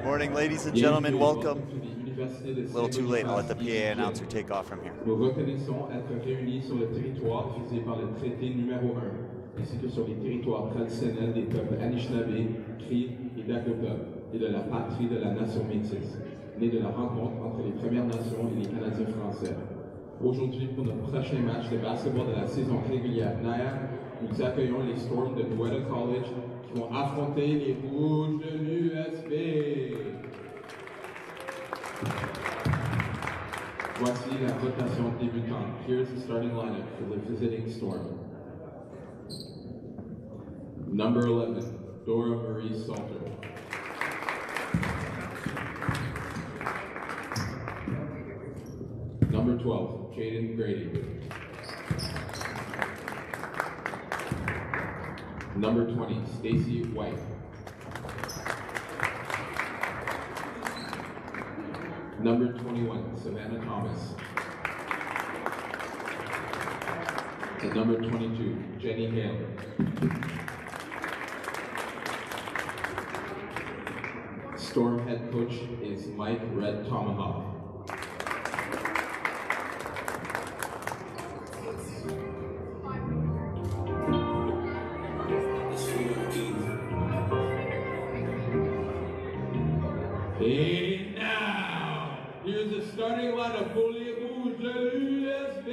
Morning, ladies and gentlemen. Welcome. A little too late. I'll let the PA announcer take off from here. Nous reconnaissons être réunis sur le territoire visé par le traité numéro 1, ainsi que sur les territoires traditionnels des peuples Anishinaabe, Cri et Dakota, et de la patrie de la nation métisse, née de la rencontre entre les Premières Nations et les Canadiens français. Aujourd'hui, pour notre prochain match de basketball de la saison régulière NAIA, nous accueillons les Storms de Nueda College qui vont affronter les Rouges de l'USB. Voici la rotation débutante. Here's the starting lineup for the visiting Storm. Number 11, Dora Marie Salter. Number 12, Jaden Grady. Number 20, Stacy White. Number 21, Savannah Thomas. And number 22, Jenny Hale. Storm head coach is Mike Red Tomahawk. Hey now, here's the starting lineup pour les Rouges de l'USB.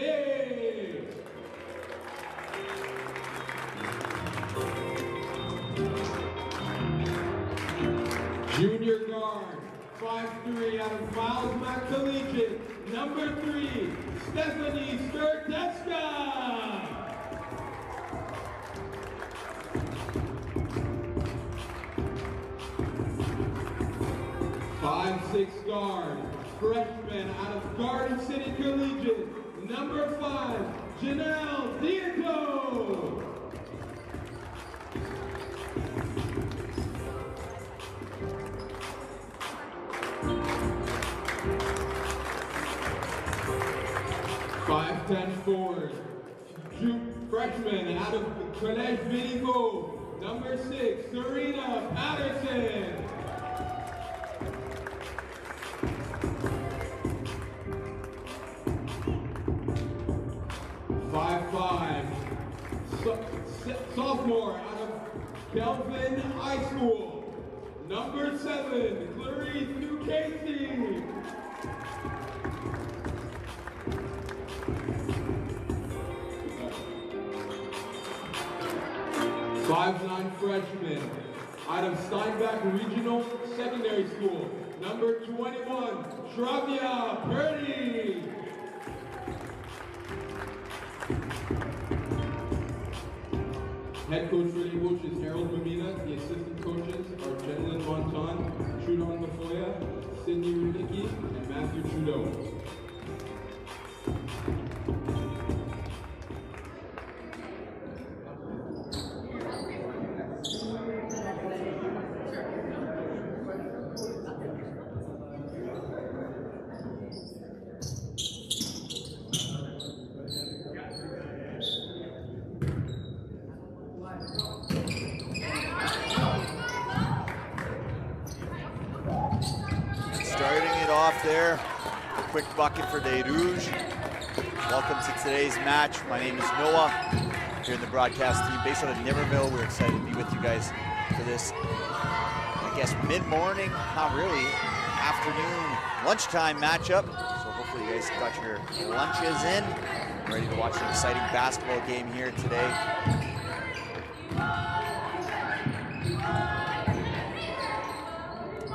Junior guard, 5'3" out of Miles Mac Collegiate, number 3, Stephanie Skurteska. 5'6" guard, freshman out of Garden City Collegiate, number 5, Janelle Diaco. 5'10" forward, freshman out of College Winnipeg, number 6, Serena Patterson. 5'5", sophomore out of Kelvin High School, number 7, Clarice Casey. 5'9" freshman out of Steinbach Regional Secondary School, number 21, Shravya Purdy. Head coach for the Rouges is Harold Mamina. The assistant coaches are Jenlyn Monton, Trudon Mafoya, Sydney Rudicki, and Matthew Trudeau. There, a quick bucket for the Rouges. Welcome to today's match. My name is Noah, here in the broadcast team based out of Niverville. We're excited to be with you guys for this, I guess, mid-morning, not really, afternoon, lunchtime matchup. So hopefully you guys got your lunches in, ready to watch an exciting basketball game here today.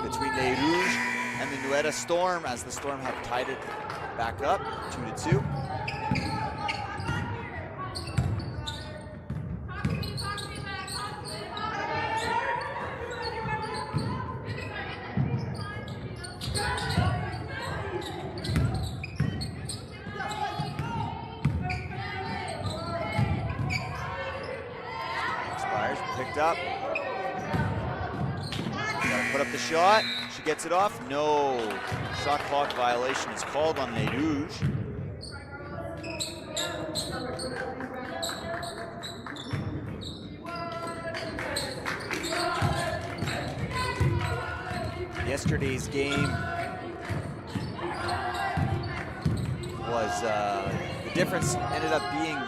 Between the Rouges and the Nueda Storm, as the Storm have tied it back up 2-2. Spires picked up. Gotta put up the shot. She gets it off. No. Shot clock violation is called on the Rouges. Yesterday's game was the difference ended up being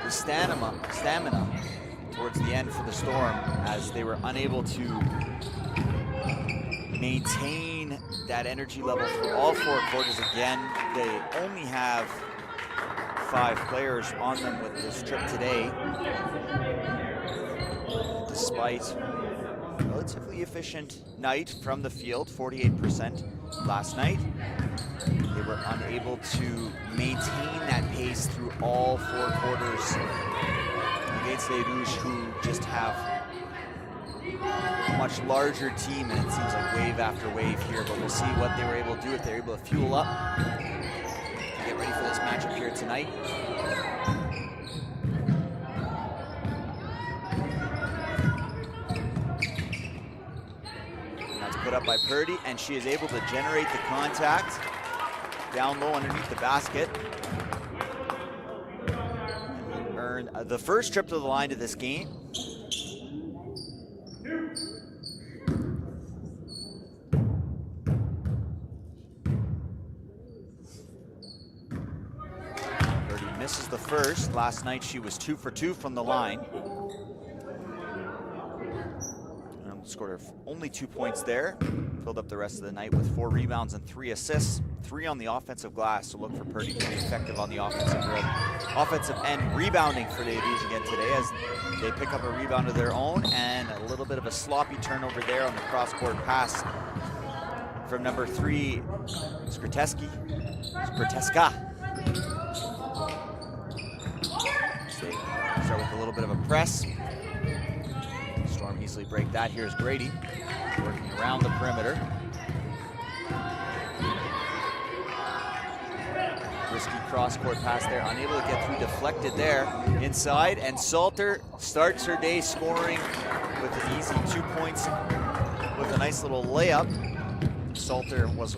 the stamina towards the end for the Storm, as they were unable to maintain that energy level through all 4 quarters. Again, they only have 5 players on them with this trip today, despite a relatively efficient night from the field, 48% last night. They were unable to maintain that pace through all 4 quarters against Les Rouges, who just have a much larger team, and it seems like wave after wave here, but we'll see what they were able to do, if they're able to fuel up and get ready for this matchup here tonight. And that's put up by Purdy, and she is able to generate the contact down low underneath the basket. And will earn the first trip to the line to this game. Misses the first. Last night she was 2 for 2 from the line. And scored only 2 points there. Filled up the rest of the night with 4 rebounds and 3 assists. 3 on the offensive glass, so look for Purdy to be effective on the offensive end. Rebounding for Les Rouges again today, as they pick up a rebound of their own, and a little bit of a sloppy turnover there on the cross-court pass from number 3, Skryteska. Start with a little bit of a press. Storm easily break that. Here's Grady working around the perimeter. Risky cross-court pass there, unable to get through, deflected there inside, and Salter starts her day scoring with an easy 2 points with a nice little layup. Salter was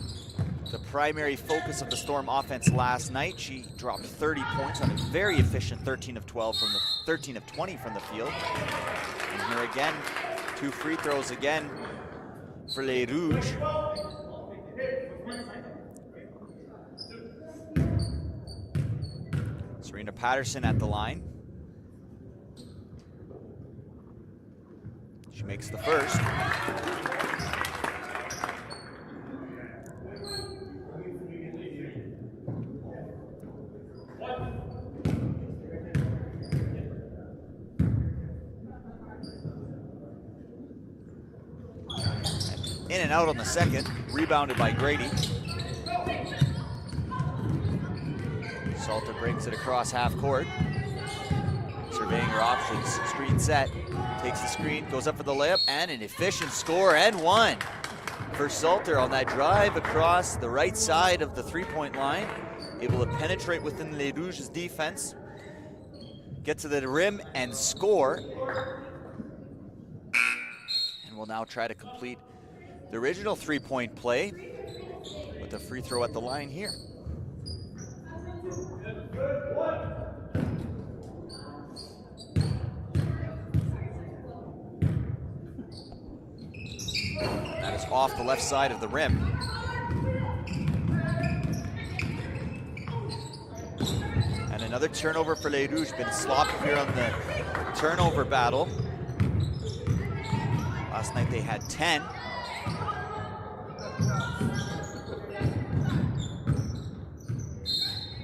the primary focus of the Storm offense last night. She dropped 30 points on a very efficient 13 of 20 from the field. And here again, 2 free throws again for Les Rouges. Serena Patterson at the line. She makes the first. In and out on the second, rebounded by Grady. Salter brings it across half court. Surveying her options, screen set, takes the screen, goes up for the layup, and an efficient score, and one for Salter on that drive across the right side of the 3-point line. Able to penetrate within Les Rouges' defense, get to the rim and score. And will now try to complete the original 3-point play with a free throw at the line here. That is off the left side of the rim. And another turnover for Les Rouges. Been sloppy here on the turnover battle. Last night they had 10.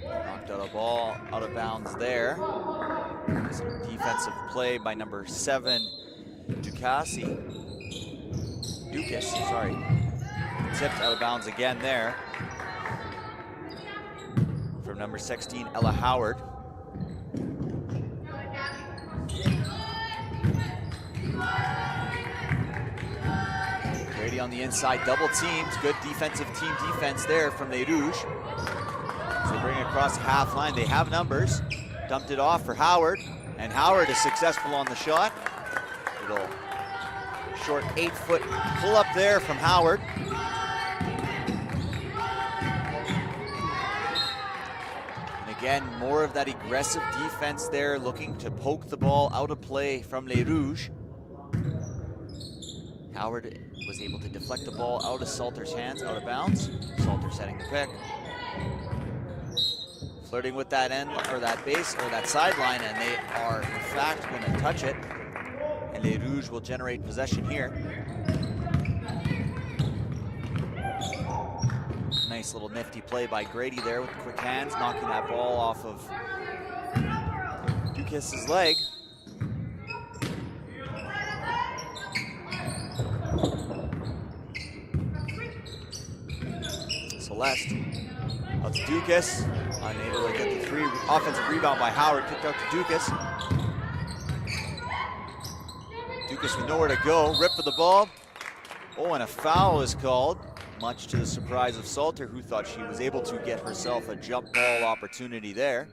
Knocked out a ball out of bounds there. Some defensive play by number 7, Dukas, sorry. Tipped out of bounds again there. From number 16, Ella Howard. Grady on the inside, double teams. Good defensive team defense there from Les Rouges. So they bring it across the half line. They have numbers. Dumped it off for Howard, and Howard is successful on the shot. Little short 8-foot pull up there from Howard. And again, more of that aggressive defense there, looking to poke the ball out of play from Les Rouges. Howard was able to deflect the ball out of Salter's hands, out of bounds. Salter setting the pick. Flirting with that end, or that base, or that sideline, and they are in fact going to touch it. And Les Rouges will generate possession here. Nice little nifty play by Grady there with the quick hands, knocking that ball off of Ducas's leg. Celeste, that's Ducas, unable to get the three. Offensive rebound by Howard, kicked out to Ducas. Ducas with nowhere to go, rip for the ball. Oh, and a foul is called, much to the surprise of Salter, who thought she was able to get herself a jump ball opportunity there.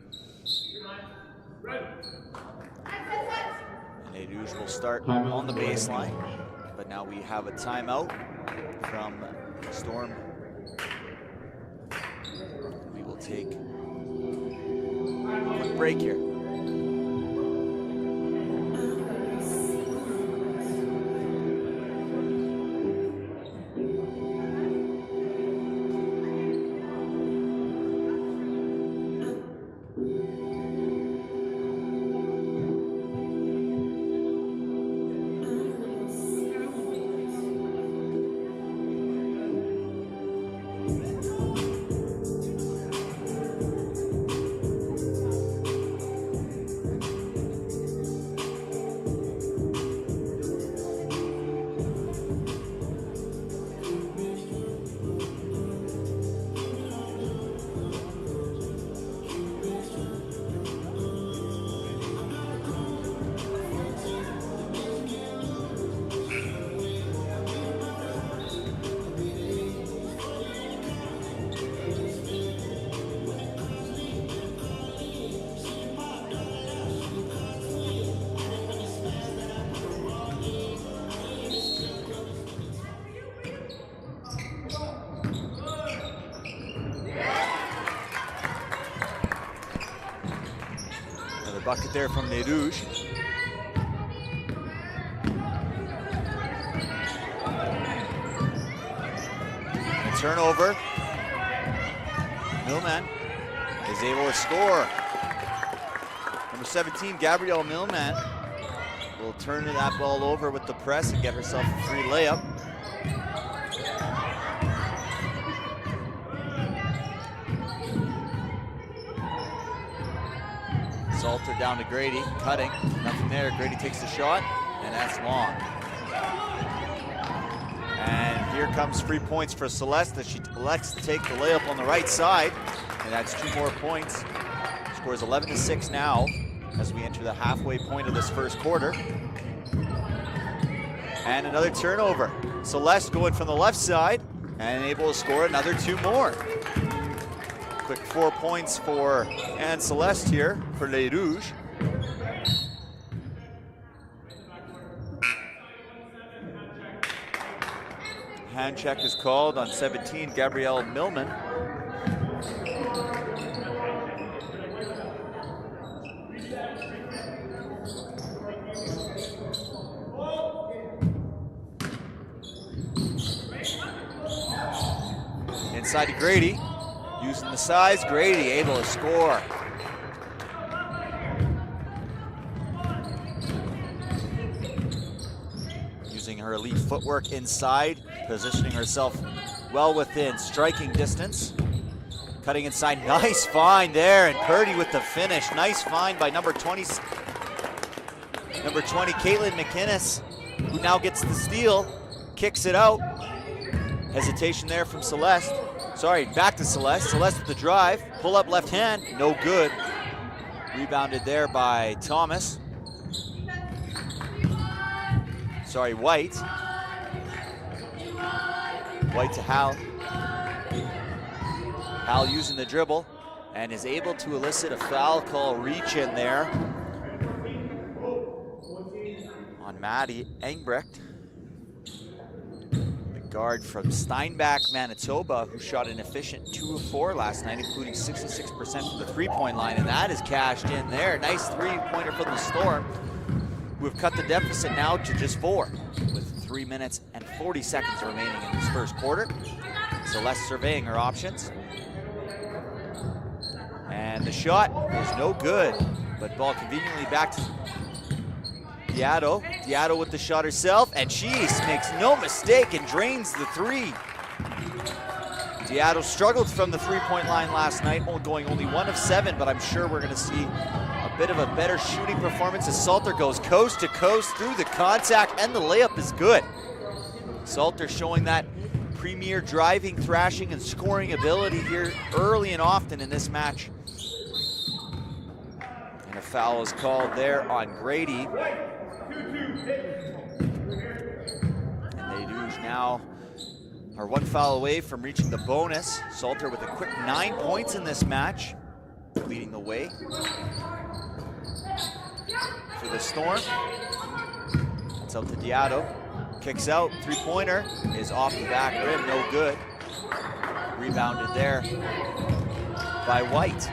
And Les Rouges will start on the baseline, but now we have a timeout from Storm. We will take a quick break here. Bucket there from Les Rouges. A turnover. Millman is able to score. Number 17, Gabrielle Millman, will turn that ball over with the press and get herself a free layup. Salter down to Grady, cutting, nothing there. Grady takes the shot, and that's long. And here comes free points for Celeste as she elects to take the layup on the right side, and that's 2 more points. Scores 11-6 now as we enter the halfway point of this first quarter. And another turnover. Celeste going from the left side and able to score another 2 more. Quick 4 points for Anne Celeste here for Les Rouges. Hand check is called on 17, Gabrielle Millman. Inside to Grady. Using the size, Grady able to score. Using her elite footwork inside, positioning herself well within striking distance. Cutting inside, nice find there, and Purdy with the finish. Nice find by number 20, Caitlin McInnes, who now gets the steal, kicks it out. Hesitation there from Celeste. Sorry, back to Celeste. Celeste with the drive. Pull up left hand, no good. Rebounded there by Thomas. Sorry, White. White to Hal. Hal using the dribble and is able to elicit a foul call reach in there on Maddie Engbrecht. Guard from Steinbach, Manitoba, who shot an efficient 2 of 4 last night, including 66% from the three-point line, and that is cashed in there. Nice three-pointer from the Storm. who have cut the deficit now to just 4 with 3 minutes and 40 seconds remaining in this first quarter. Celeste surveying her options. And the shot is no good, but ball conveniently back to Diado. Diado with the shot herself, and she makes no mistake and drains the 3. Diado struggled from the three-point line last night, going only 1 of 7, but I'm sure we're gonna see a bit of a better shooting performance as Salter goes coast to coast through the contact, and the layup is good. Salter showing that premier driving, thrashing, and scoring ability here early and often in this match. And a foul is called there on Grady. And they do now are 1 foul away from reaching the bonus. Salter with a quick 9 points in this match, leading the way for the Storm. It's out to Diado. Kicks out, 3-pointer is off the back rim, no good. Rebounded there by White.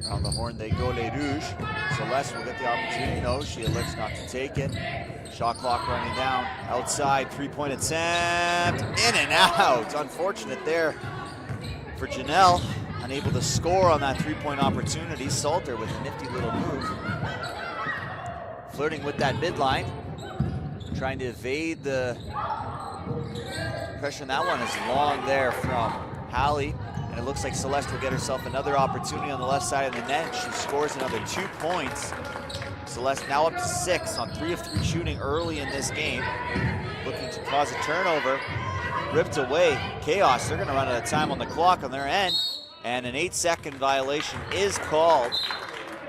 On the horn they go, Les Rouges. Celeste will get the opportunity. No, she elects not to take it. Shot clock running down. Outside, 3-point attempt. In and out. Unfortunate there for Janelle. Unable to score on that 3-point opportunity. Salter with a nifty little move. Flirting with that midline. Trying to evade the pressure. That one is long there from Hallie. And it looks like Celeste will get herself another opportunity on the left side of the net. She scores another 2 points. Celeste now up to 6 on 3 of 3 shooting early in this game. Looking to cause a turnover. Ripped away. Chaos. They're going to run out of time on the clock on their end. And an 8-second violation is called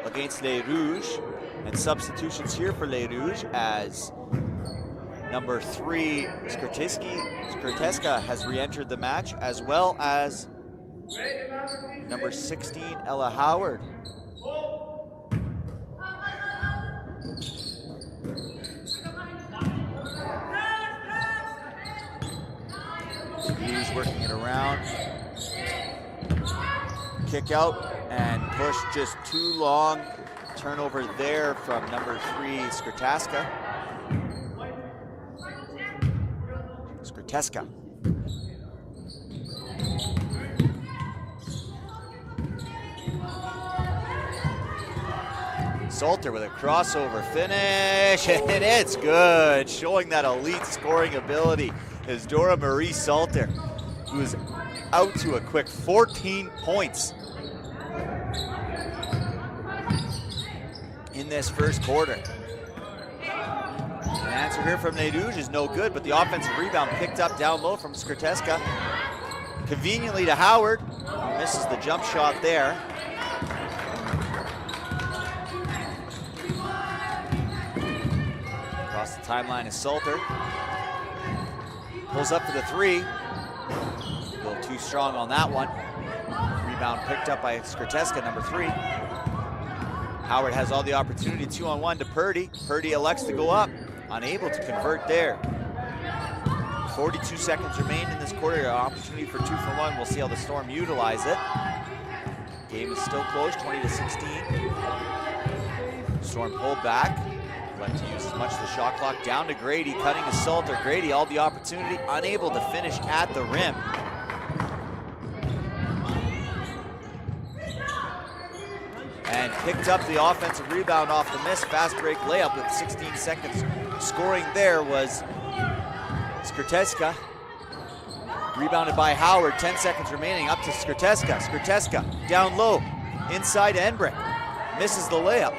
against Les Rouges. And substitutions here for Les Rouges as number 3, Skirteska has re-entered the match, as well as number 16, Ella Howard. He's working it around. Kick out and push just too long. Turnover there from number 3, Skirteska. Skirteska. Salter with a crossover finish, and it's good. Showing that elite scoring ability is Dora Marie Salter, who is out to a quick 14 points in this first quarter. An answer here from Les Rouges is no good, but the offensive rebound picked up down low from Skirteska. Conveniently to Howard, who misses the jump shot there. Across the timeline is Salter. Pulls up for the 3. A little too strong on that one. Rebound picked up by Skirteska, number 3. Howard has all the opportunity, 2-on-1 to Purdy. Purdy elects to go up, unable to convert there. 42 seconds remain in this quarter, an opportunity for 2-for-1. We'll see how the Storm utilize it. Game is still close, 20-16. Storm pulled back, like to use as much of the shot clock. Down to Grady, cutting to Salter. Grady, all the opportunity, unable to finish at the rim. And picked up the offensive rebound off the miss. Fast break layup with 16 seconds. Scoring there was Skirteska. Rebounded by Howard, 10 seconds remaining, up to Skirteska. Skirteska down low, inside Enbrick. Misses the layup.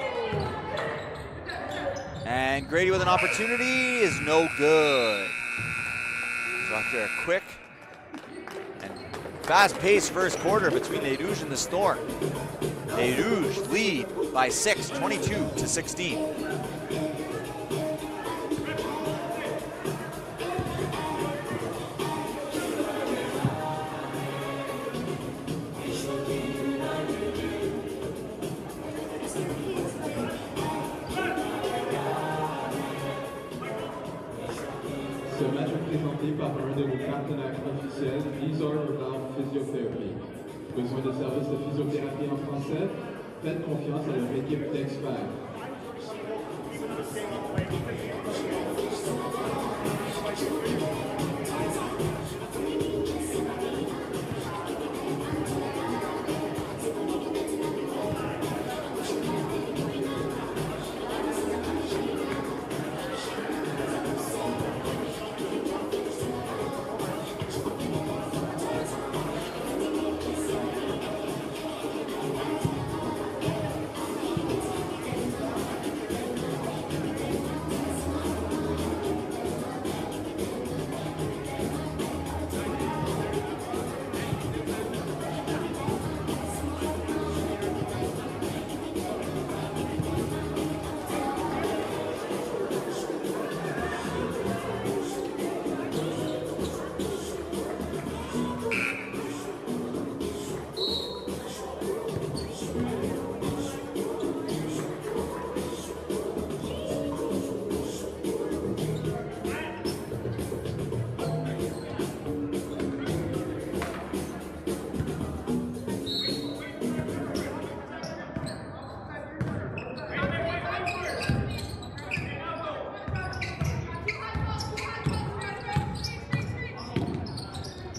And Grady with an opportunity is no good. So after a quick and fast-paced first quarter between Les Rouges and the Storm, Les Rouges lead by 6, 22-16. contact officiel, These are about physiotherapy. Besoin de services de physiothérapie en français? Faites confiance à leur équipe d'experts.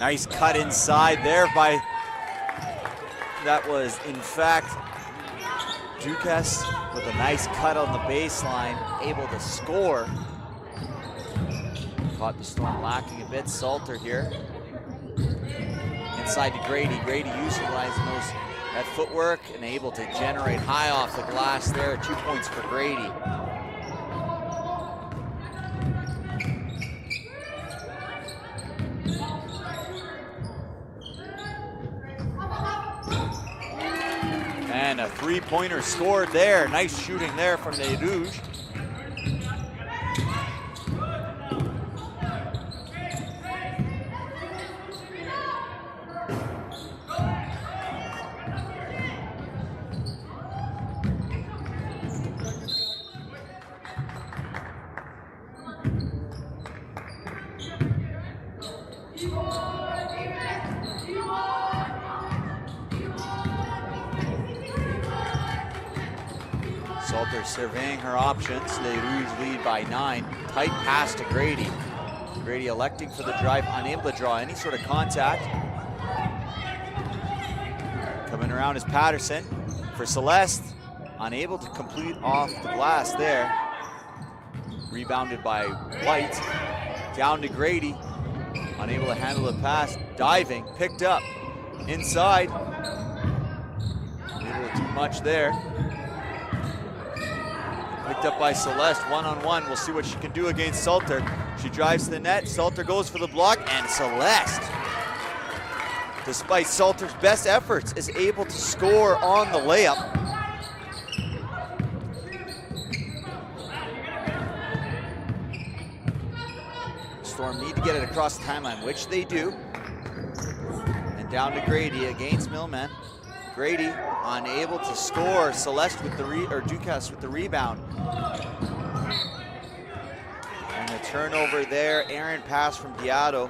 Nice cut inside there by, that was in fact Dukas with a nice cut on the baseline, able to score. Caught the Storm lacking a bit. Salter here. Inside to Grady. Grady utilizing that footwork and able to generate high off the glass there. 2 points for Grady. And a three-pointer scored there. Nice shooting there from the Rouges. Salter surveying her options. The Rouges lead by 9. Tight pass to Grady. Grady electing for the drive, unable to draw any sort of contact. Coming around is Patterson for Celeste. Unable to complete off the glass there. Rebounded by White. Down to Grady. Unable to handle the pass. Diving, picked up. Inside. A little too much there. Picked up by Celeste, one-on-one. We'll see what she can do against Salter. She drives to the net, Salter goes for the block, and Celeste, despite Salter's best efforts, is able to score on the layup. Storm need to get it across the timeline, which they do. And down to Grady against Millman. Grady unable to score. Celeste with the Dukas with the rebound. And the turnover there. Aaron pass from Diado.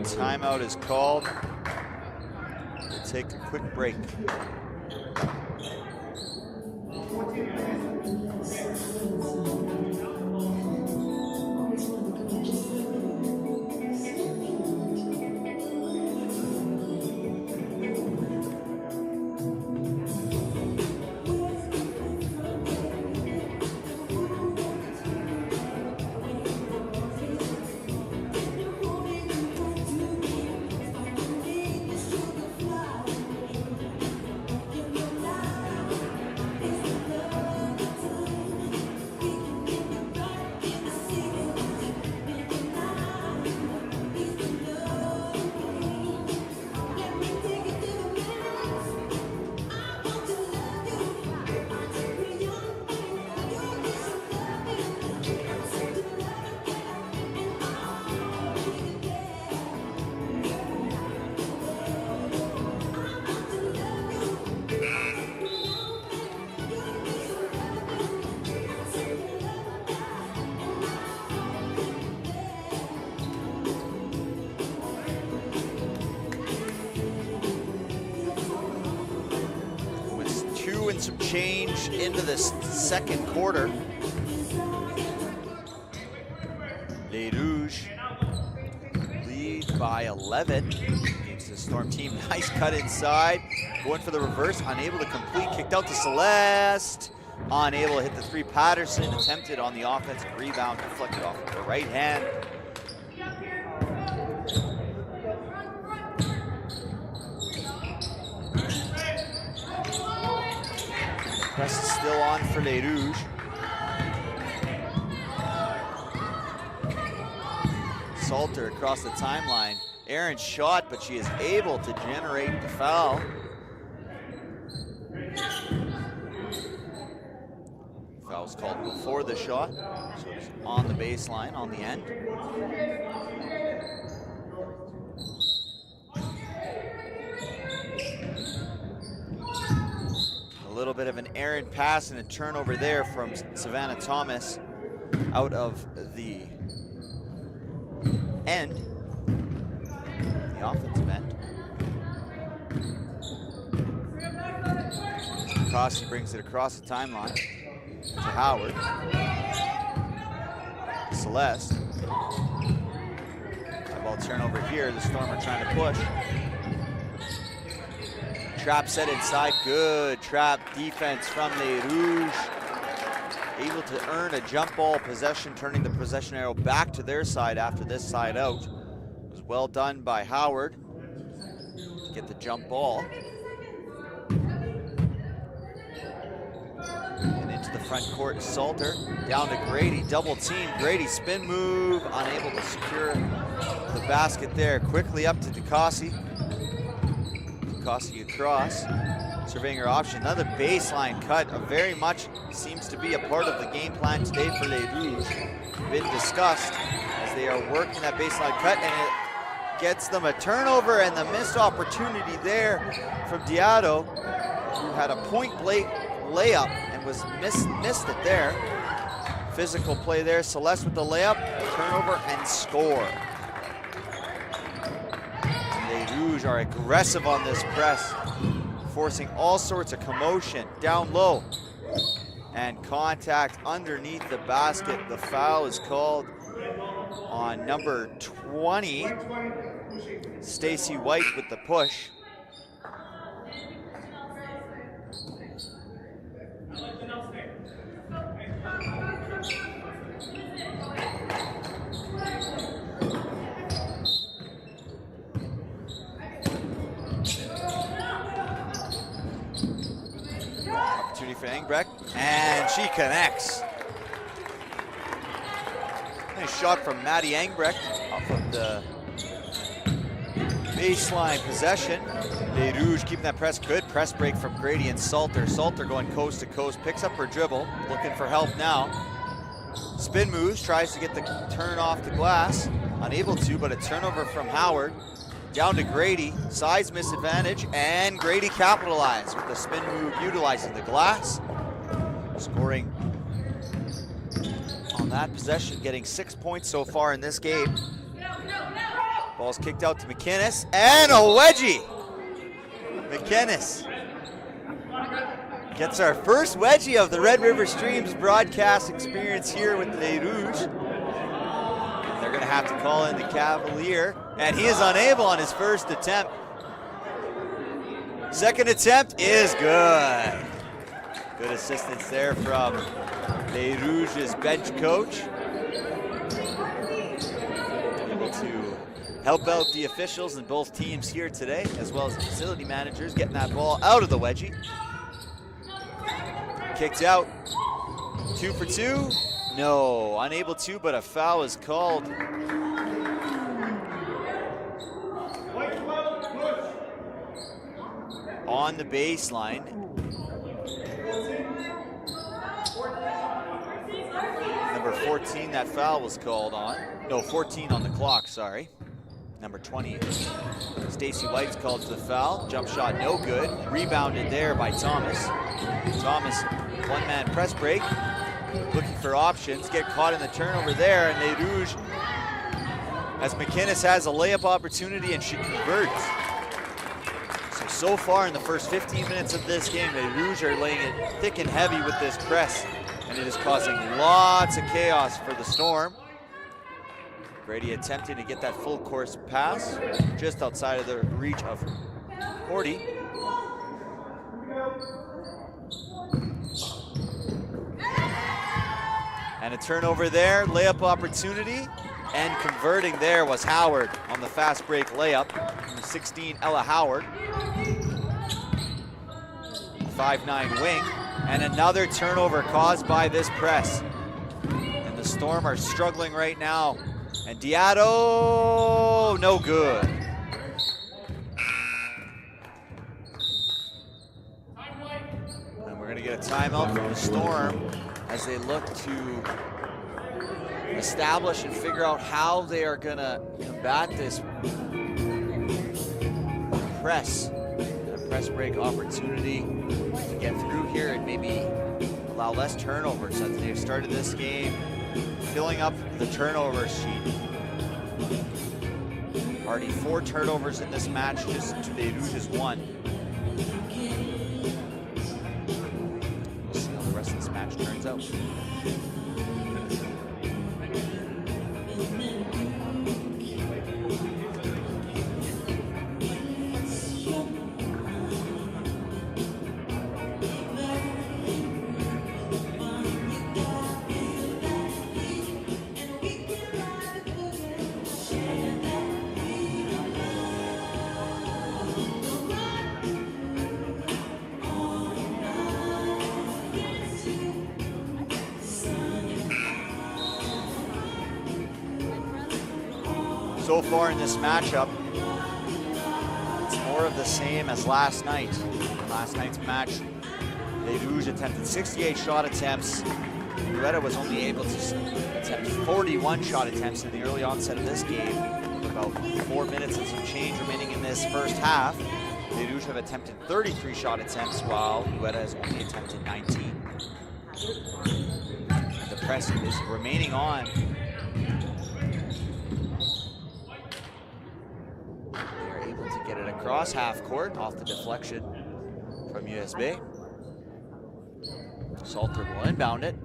Timeout is called. We'll take a quick break. brought some change into this second quarter. Les Rouges lead by 11 against the Storm team. Nice cut inside, going for the reverse, unable to complete, kicked out to Celeste. Unable to hit the three. Patterson attempted on the offensive rebound, deflected off with the right hand. Press is still on for Les Rouges. Salter across the timeline. Aaron's shot, but she is able to generate the foul. Foul was called before the shot, so it's on the baseline, on the end. A little bit of an errant pass and a turnover there from Savannah Thomas out of the end, the offensive end. Rossi brings it across the timeline to Howard. Celeste. High ball turnover here. The Storm are trying to push. Trap set inside. Good trap defense from Les Rouges. Able to earn a jump ball possession, turning the possession arrow back to their side after this side out. It was well done by Howard to get the jump ball. And into the front court, Salter down to Grady, double team. Grady spin move, unable to secure the basket there. Quickly up to DeCossi. DeCossi across, surveying her option. Another baseline cut, very much seems to be a part of the game plan today for Les Rouges. Been discussed as they are working that baseline cut, and it gets them a turnover, and the missed opportunity there from Diado, who had a point blank layup and was missed it there. Physical play there. Celeste with the layup, turnover, and score. Les Rouges are aggressive on this press, forcing all sorts of commotion down low. And contact underneath the basket. The foul is called on number 20, Stacy White with the push. Opportunity for Engbrecht, and she connects. Nice shot from Maddie Engbrecht off of the baseline possession. Les Rouges keeping that press. Good press break from Grady and Salter. Salter going coast to coast, picks up her dribble, looking for help now. Spin moves, tries to get the turn off the glass. Unable to, but a turnover from Howard. Down to Grady, size misadvantage, and Grady capitalized with the spin move, utilizing the glass. Scoring on that possession, getting 6 points so far in this game. Ball's kicked out to McInnes, and a wedgie! McInnes gets our first wedgie of the Red River Streams broadcast experience here with Les Rouges. They're gonna have to call in the Cavalier, and he is unable on his first attempt. Second attempt is good. Good assistance there from Les Rouges' bench coach. Able to help out the officials in both teams here today, as well as the facility managers, getting that ball out of the wedgie. Kicked out, 2 for 2. No, unable to, but a foul is called. On the baseline. Number 14, that foul was called on. No, 14 on the clock, sorry. Number 20, Stacy White's called for the foul. Jump shot, no good. Rebounded there by Thomas. Thomas, one-man press break. Looking for options, get caught in the turnover there, and Les Rouges, as McInnes has a layup opportunity, and she converts. So So far in the first 15 minutes of this game, the Rouges are laying it thick and heavy with this press, and it is causing lots of chaos for the Storm. Grady attempting to get that full course pass, just outside of the reach of Horty. And a turnover there, layup opportunity, and converting there was Howard on the fast break layup. Number 16, Ella Howard. 5'9" wing, and another turnover caused by this press. And the Storm are struggling right now. And Diato, no good. And we're gonna get a timeout from the Storm as they look to establish and figure out how they are gonna combat this press. A press break opportunity to get through here and maybe allow less turnovers as they've started this game, filling up the turnover sheet. Already 4 turnovers in this match, just the Rouges 1. We'll see how the rest of this match turns out. So far in this matchup, it's more of the same as last night. Last night's match, the Rouges attempted 68 shot attempts. Loretta was only able to attempt 41 shot attempts in the early onset of this game. About 4 minutes and some change remaining in this first half. The Rouges have attempted 33 shot attempts, while Loretta has only attempted 19. The press is remaining on. Get it across half court off the deflection from USB. Salter will inbound it.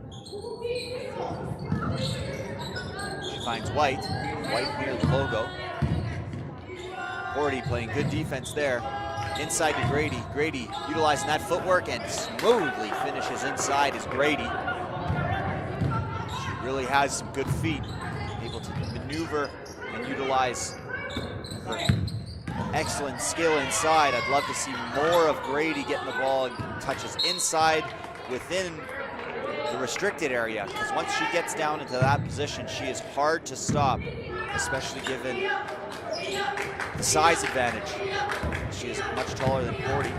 She finds White. White near the logo. Horty playing good defense there. Inside to Grady. Grady utilizing that footwork and smoothly finishes inside is Grady. She really has some good feet, able to maneuver and utilize her excellent skill inside. I'd love to see more of Grady getting the ball and touches inside within the restricted area, because once she gets down into that position, she is hard to stop, especially given the size advantage. She is much taller than 40.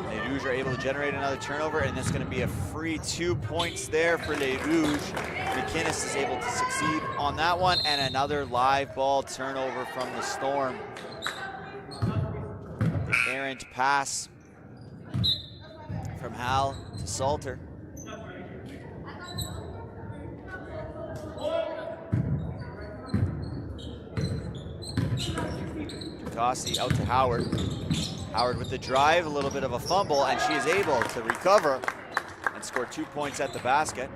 Les Rouges are able to generate another turnover, and it's going to be a free 2 points there for Les Rouges. McInnes is able to succeed on that one, and another live ball turnover from the Storm. The errant pass from Hal to Salter. Tossi out to Howard. Howard with the drive, a little bit of a fumble, and she is able to recover and score 2 points at the basket.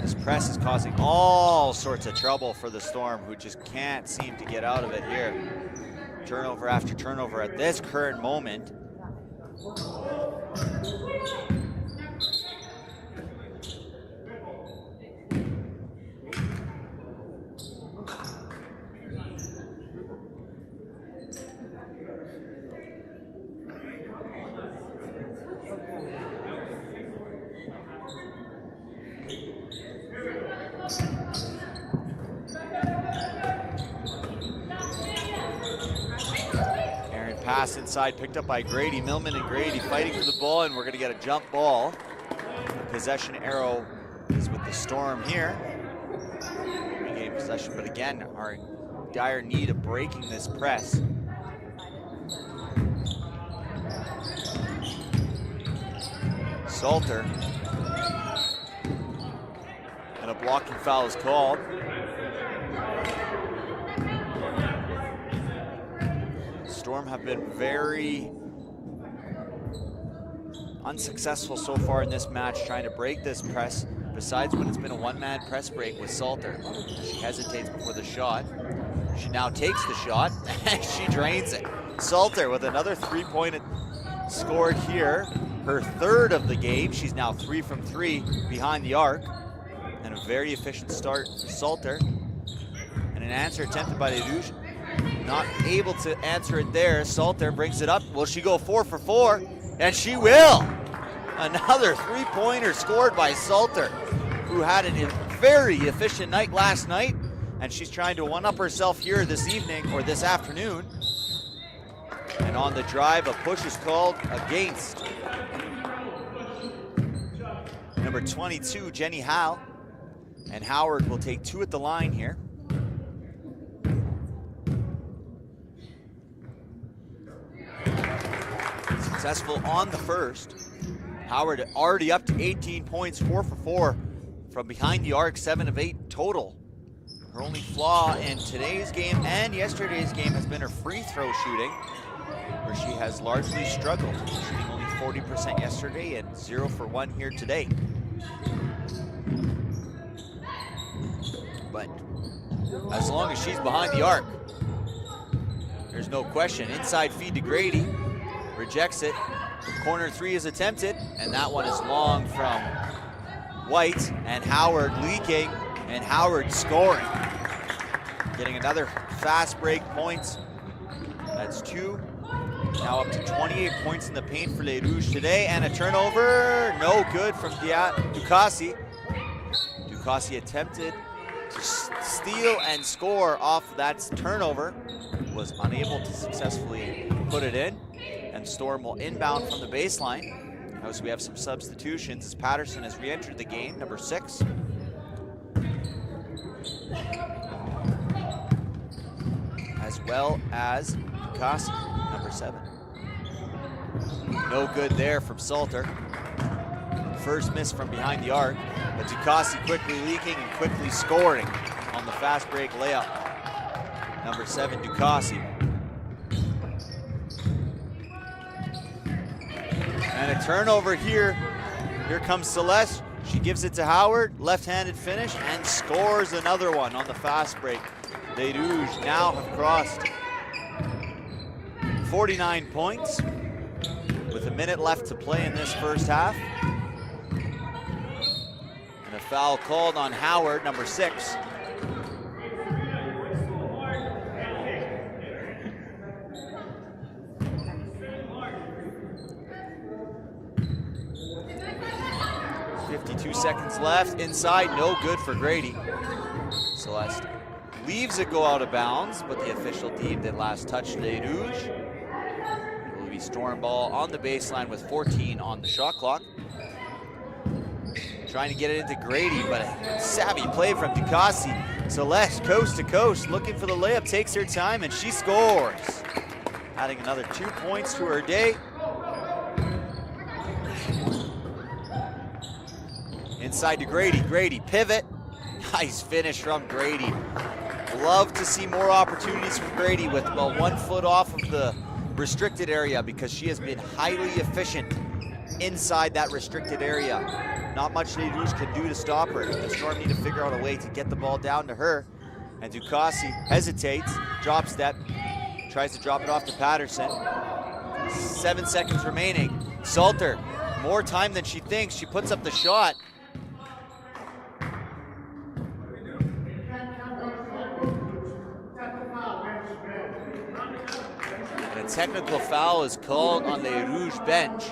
This press is causing all sorts of trouble for the Storm, who just can't seem to get out of it here. Turnover after turnover at this current moment. Pass inside, picked up by Grady. Millman and Grady fighting for the ball, and we're going to get a jump ball. The possession arrow is with the Storm here. Regain possession, but again, are in dire need of breaking this press. Salter. And a blocking foul is called. Storm have been very unsuccessful so far in this match trying to break this press, besides when it's been a one-man press break with Salter. She hesitates before the shot. She now takes the shot and she drains it. Salter with another 3-point scored here, her third of the game. She's now 3 from 3 behind the arc, and a very efficient start for Salter. And an answer attempted by the Rouges. Not able to answer it there. Salter brings it up. Will she go 4 for 4? And she will. Another 3-pointer scored by Salter, who had a very efficient night last night, and she's trying to one-up herself here this evening or this afternoon. And on the drive, a push is called against number 22, Jenny Howell. And Howard will take 2 at the line here. Successful on the first. Howard already up to 18 points, 4 for 4 from behind the arc, 7 of 8 total. Her only flaw in today's game and yesterday's game has been her free throw shooting, where she has largely struggled, shooting only 40% yesterday and 0 for 1 here today. But as long as she's behind the arc, there's no question. Inside feed to Grady, rejects it. Corner 3 is attempted, and that one is long from White, and Howard leaking, and Howard scoring. Getting another fast break points. That's 2. Now up to 28 points in the paint for Les Rouges today, and a turnover, no good from Ducassi. Ducassi attempted to steal and score off that turnover, was unable to successfully put it in, and Storm will inbound from the baseline. As we have some substitutions as Patterson has re-entered the game, number 6. As well as Ducassi, number 7. No good there from Salter. First miss from behind the arc, but Ducassi quickly leaking and quickly scoring on the fast break layup. Number 7, Ducassi. And a turnover here. Here comes Celeste. She gives it to Howard, left-handed finish, and scores another one on the fast break. Les Rouges now have crossed 49 points with a minute left to play in this first half. And a foul called on Howard, number 6. Seconds left, inside, no good for Grady. Celeste leaves it go out of bounds, but the official deemed it last touch Les Rouges. It will be Storm ball on the baseline with 14 on the shot clock. Trying to get it into Grady, but a savvy play from Ducassi. Celeste coast to coast, looking for the layup, takes her time, and she scores. Adding another 2 points to her day. Inside to Grady, Grady pivot. Nice finish from Grady. Love to see more opportunities from Grady with about 1 foot off of the restricted area, because she has been highly efficient inside that restricted area. Not much Les Rouges can do to stop her. The Storm need to figure out a way to get the ball down to her. And Ducassi hesitates, drop step, tries to drop it off to Patterson. 7 seconds remaining. Salter, more time than she thinks. She puts up the shot. Technical foul is called on the Rouge bench.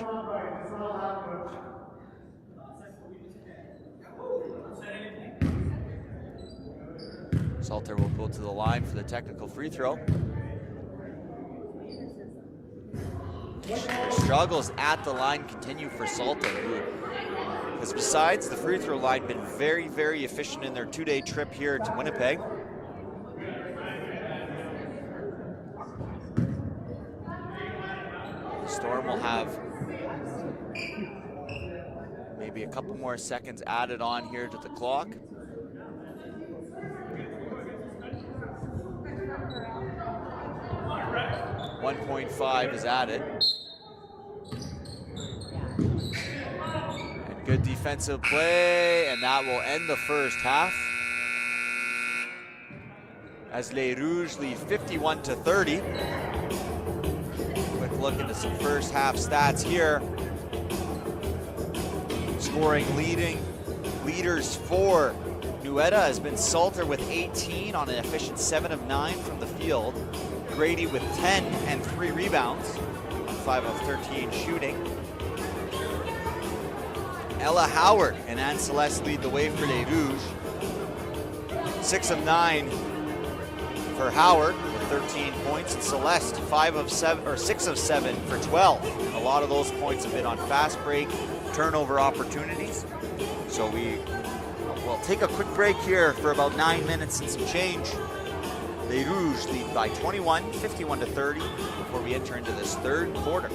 Salter will go to the line for the technical free throw. Struggles at the line continue for Salter, who has, besides the free throw line, been very, very efficient in their 2-day trip here to Winnipeg. Storm will have maybe a couple more seconds added on here to the clock. 1.5 is added. And good defensive play, and that will end the first half, as Les Rouges lead 51-30. Quick look into some first half stats here. Scoring leaders for Nueda has been Salter with 18 on an efficient 7 of 9 from the field. Grady with 10 and 3 rebounds on 5 of 13 shooting. Ella Howard and Anne Celeste lead the way for Les Rouges. 6 of 9 for Howard with 13 points, and Celeste 6 of 7 for 12. And a lot of those points have been on fast break turnover opportunities. So we'll take a quick break here for about 9 minutes and some change. Les Rouges lead by 21, 51-30, before we enter into this third quarter.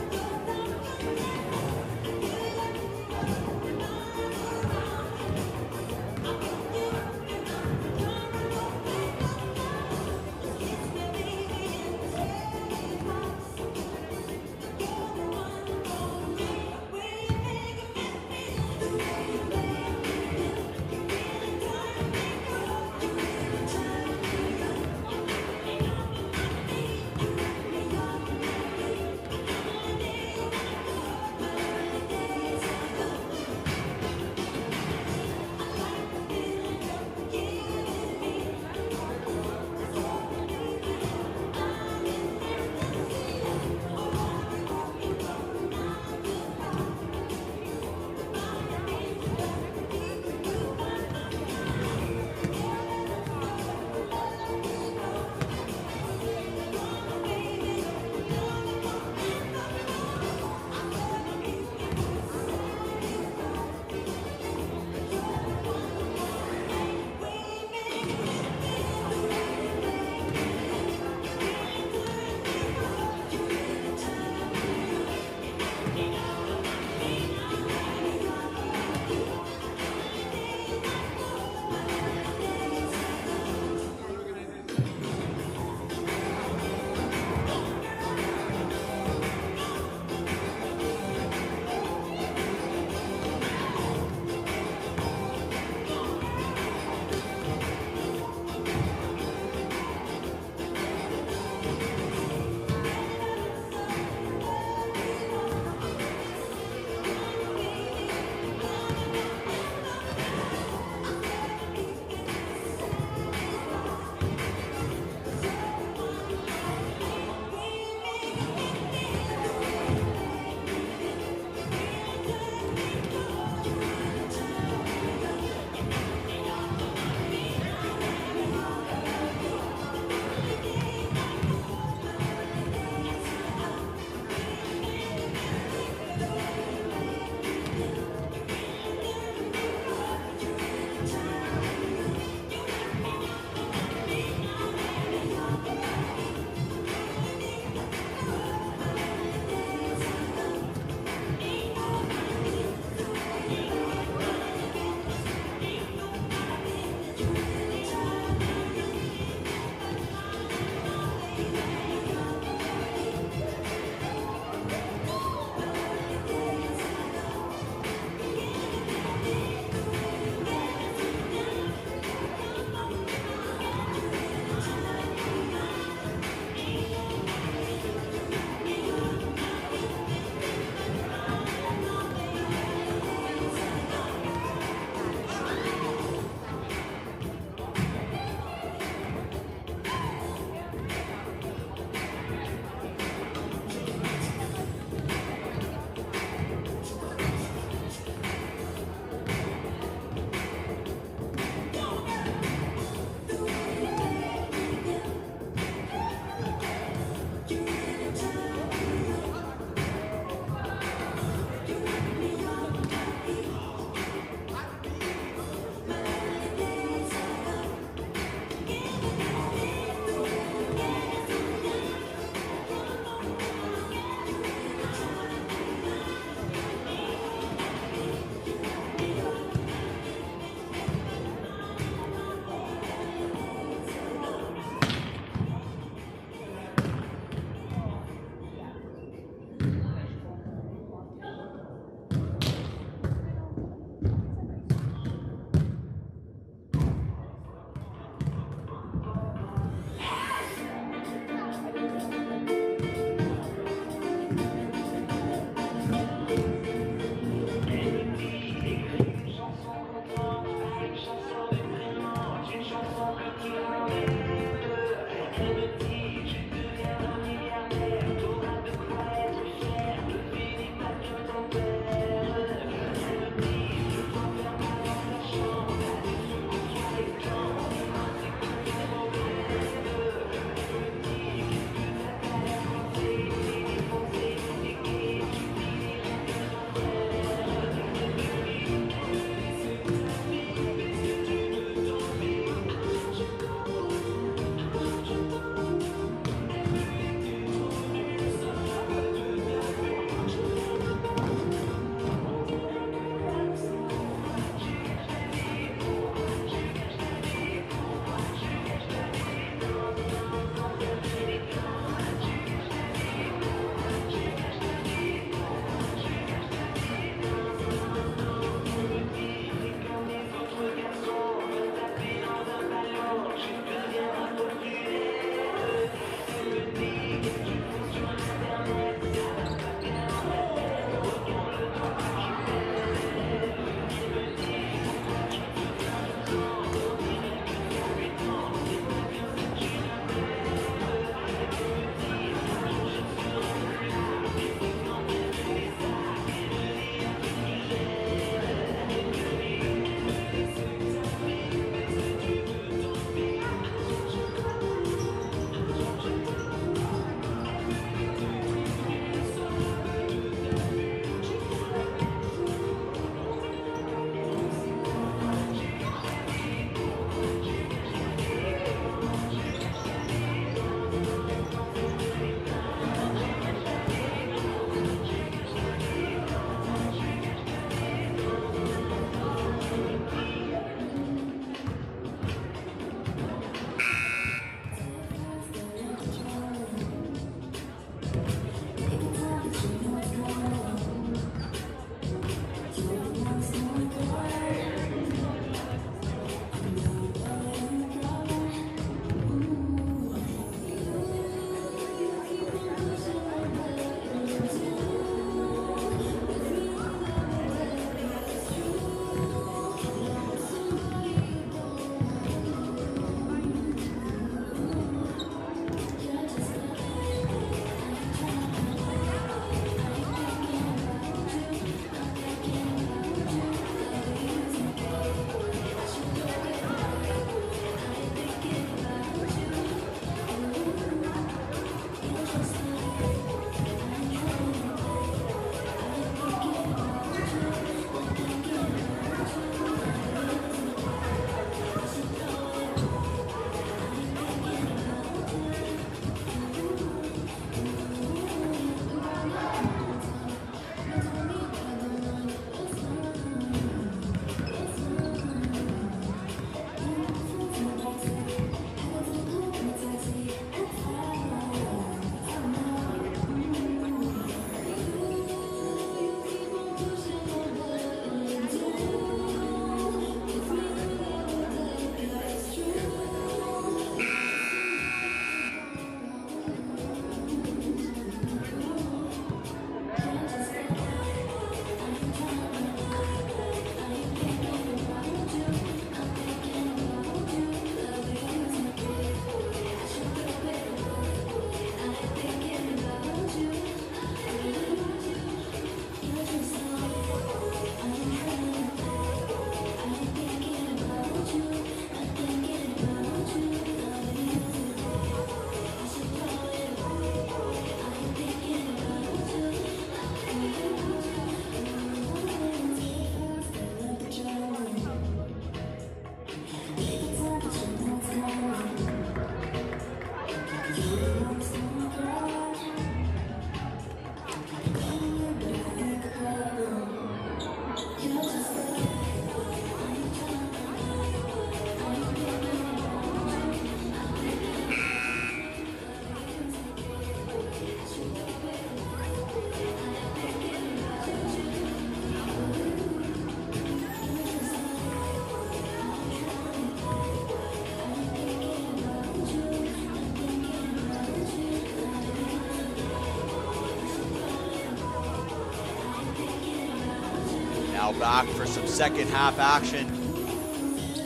Now back for some second half action.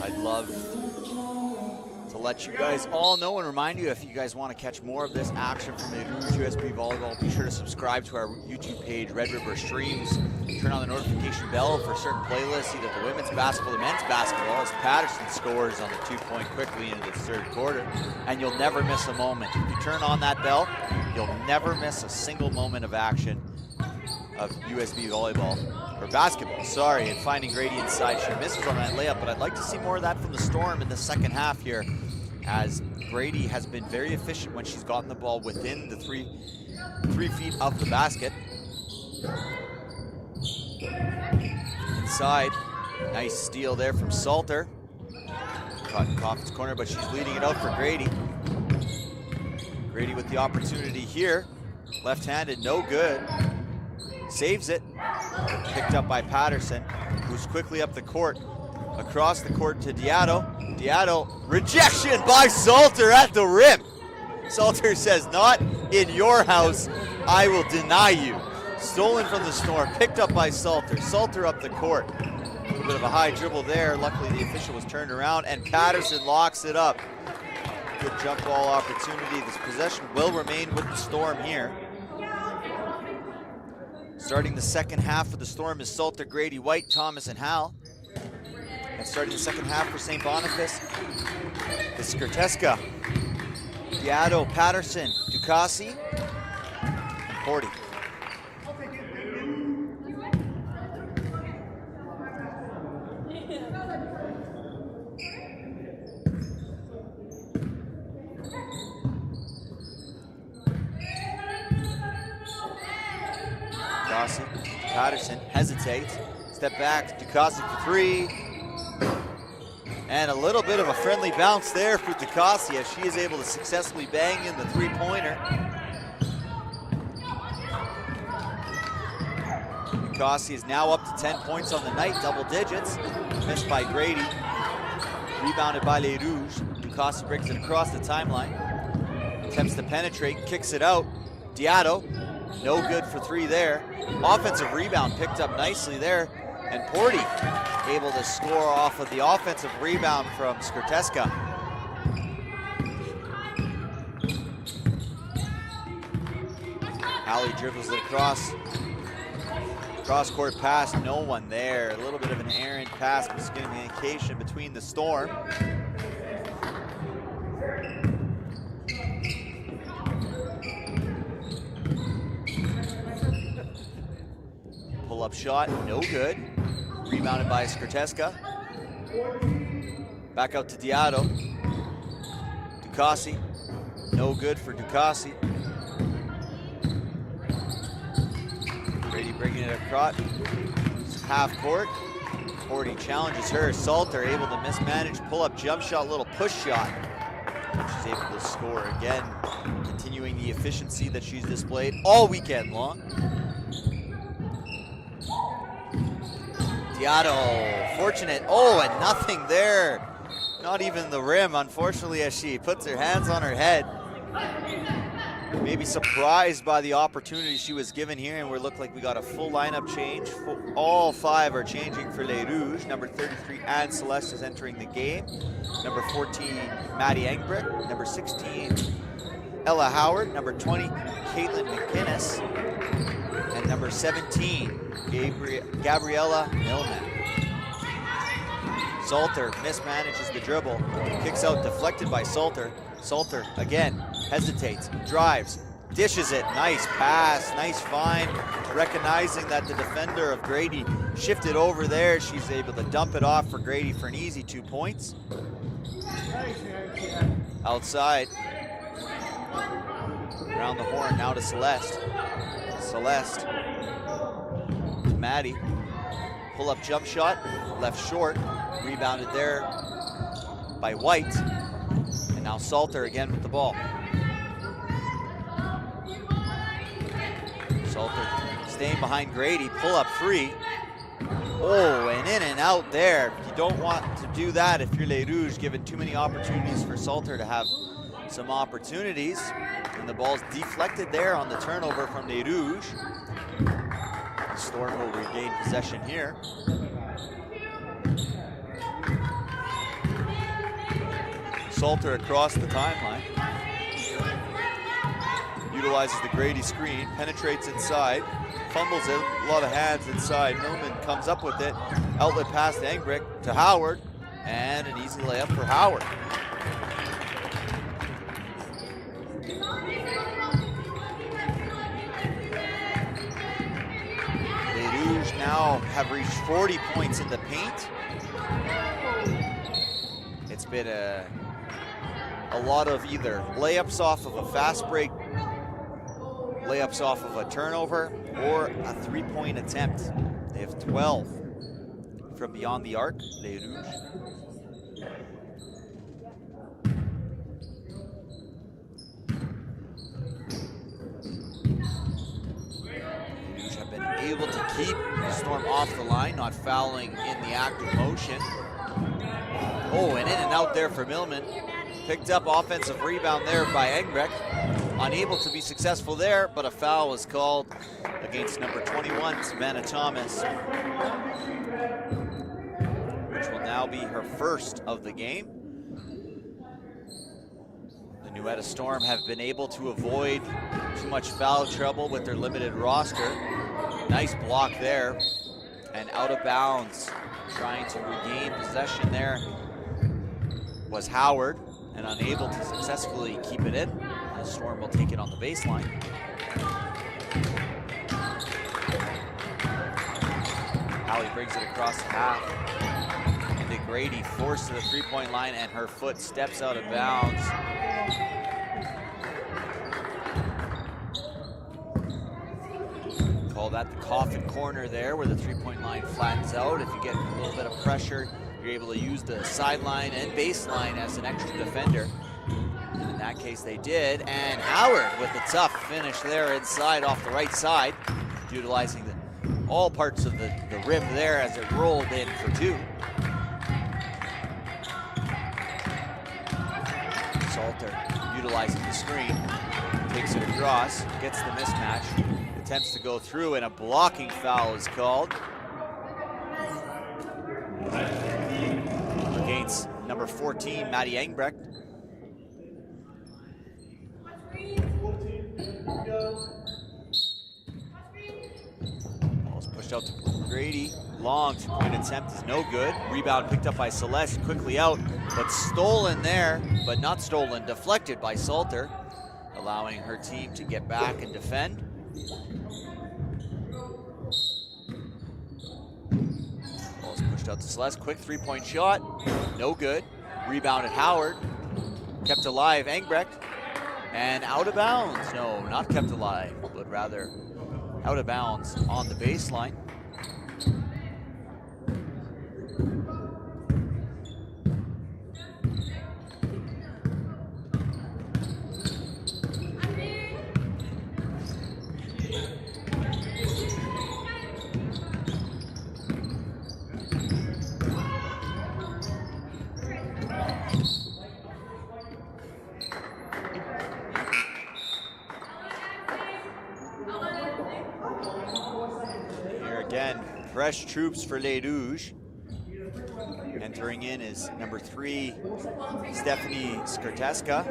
I'd love to let you guys all know and remind you, if you guys want to catch more of this action from the Rouges USB Volleyball, be sure to subscribe to our YouTube page, Red River Streams. Turn on the notification bell for certain playlists, either the women's basketball or men's basketball, as Patterson scores on the 2-point quickly into the third quarter. And you'll never miss a moment. If you turn on that bell, you'll never miss a single moment of action of USB volleyball, or basketball, sorry. And finding Grady inside, she misses on that layup, but I'd like to see more of that from the Storm in the second half here, as Grady has been very efficient when she's gotten the ball within the three feet of the basket. Inside, nice steal there from Salter. Caught in Coffin's corner, but she's leading it out for Grady. Grady with the opportunity here. Left-handed, no good. Saves it. Picked up by Patterson, who's quickly up the court. Across the court to Diato. Diato, rejection by Salter at the rim. Salter says, not in your house, I will deny you. Stolen from the Storm, picked up by Salter. Salter up the court. A little bit of a high dribble there. Luckily the official was turned around, and Patterson locks it up. Good jump ball opportunity. This possession will remain with the Storm here. Starting the second half for the Storm is Salter, Grady, White, Thomas, and Hal. And starting the second half for St. Boniface is Skrteska, Diato, Patterson, Ducassi, and Porty. Patterson hesitates, step back, Ducassi for three. And a little bit of a friendly bounce there for Ducassi, as she is able to successfully bang in the three-pointer. Ducassi is now up to 10 points on the night, double digits. Missed by Grady, rebounded by Les Rouges. Ducassi brings it across the timeline. Attempts to penetrate, kicks it out. Diato, no good for three there. Offensive rebound picked up nicely there. And Porty able to score off of the offensive rebound from Skrteska. Hallie dribbles it across. Cross-court pass, no one there. A little bit of an errant pass, miscommunication between the Storm. Pull-up shot, no good. Rebounded by Skrteska. Back out to Diato. Ducassi, no good for Ducassi. Grady bringing it across. Half court. Porty challenges her. Salter able to mismanage, pull-up jump shot, little push shot. She's able to score again, continuing the efficiency that she's displayed all weekend long. Diato, fortunate. Oh, and nothing there. Not even the rim, unfortunately, as she puts her hands on her head. Maybe surprised by the opportunity she was given here, and we look like we got a full lineup change. All five are changing for Les Rouges. Number 33, Anne Celeste, is entering the game. Number 14, Maddie Engbrick. Number 16, Ella Howard. Number 20, Caitlin McInnes. And number 17, Gabriella Millman. Salter mismanages the dribble, kicks out, deflected by Salter. Salter again hesitates, drives, dishes it. Nice pass, nice find. Recognizing that the defender of Grady shifted over there, she's able to dump it off for Grady for an easy 2 points. Outside, around the horn now to Celeste. Celeste to Maddie. Pull up jump shot, left short, rebounded there by White. And now Salter again with the ball. Salter staying behind Grady, pull up three. Oh, and in and out there. You don't want to do that if you're Les Rouges, given too many opportunities for Salter to have some opportunities. And the ball's deflected there on the turnover from Les Rouges. The Storm will regain possession here. Salter across the timeline. Utilizes the Grady screen, penetrates inside, fumbles it, a lot of hands inside. Millman comes up with it, outlet pass to Engbrick to Howard, and an easy layup for Howard. Les Rouges now have reached 40 points in the paint. It's been a lot of either layups off of a fast break, layups off of a turnover, or a three-point attempt. They have 12 from beyond the arc, Les Rouges. Les Rouges have been able to keep the Storm off the line, not fouling in the act of motion. Oh, and in and out there for Millman. Picked up offensive rebound there by Engbrick. Unable to be successful there, but a foul was called against number 21, Savannah Thomas, which will now be her first of the game. The Nuetta Storm have been able to avoid too much foul trouble with their limited roster. Nice block there, and out of bounds, trying to regain possession there was Howard, and unable to successfully keep it in. The Storm will take it on the baseline. Hallie brings it across the half. Into Grady, forced to the three-point line, and her foot steps out of bounds. Call that the coffin corner there, where the three-point line flattens out. If you get a little bit of pressure, you're able to use the sideline and baseline as an extra defender. And in that case, they did. And Howard with a tough finish there inside off the right side, utilizing all parts of the rim there as it rolled in for two. Salter utilizing the screen, takes it across, gets the mismatch, attempts to go through, and a blocking foul is called against number 14, Maddie Engbrecht. Ball's pushed out to Grady. Long two-point attempt is no good. Rebound picked up by Celeste, quickly out, but stolen there, but not stolen, deflected by Salter, allowing her team to get back and defend. Ball's pushed out to Celeste, quick three-point shot, no good. Rebounded Howard, kept alive Engbrecht, and out of bounds. No, not kept alive, but rather out of bounds on the baseline. Fresh troops for Les Rouges. Entering in is number 3, Stephanie Skrteska.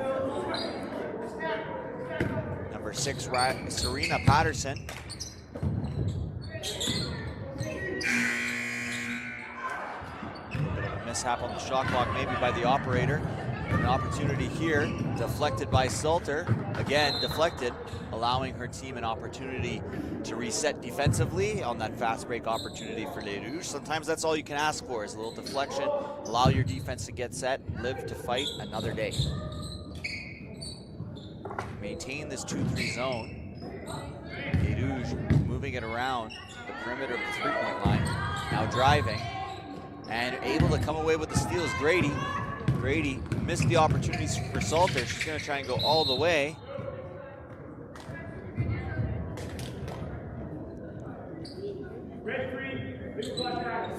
Number 6, Serena Patterson. A bit of a mishap on the shot clock, maybe by the operator. An opportunity here, deflected by Salter. Again, deflected, allowing her team an opportunity to reset defensively on that fast break opportunity for Les Rouges. Sometimes that's all you can ask for, is a little deflection, allow your defense to get set, live to fight another day. Maintain this 2-3 zone. Les Rouges moving it around the perimeter of the three-point line, now driving, and able to come away with the steal is Grady. Grady missed the opportunities for Salter. She's going to try and go all the way.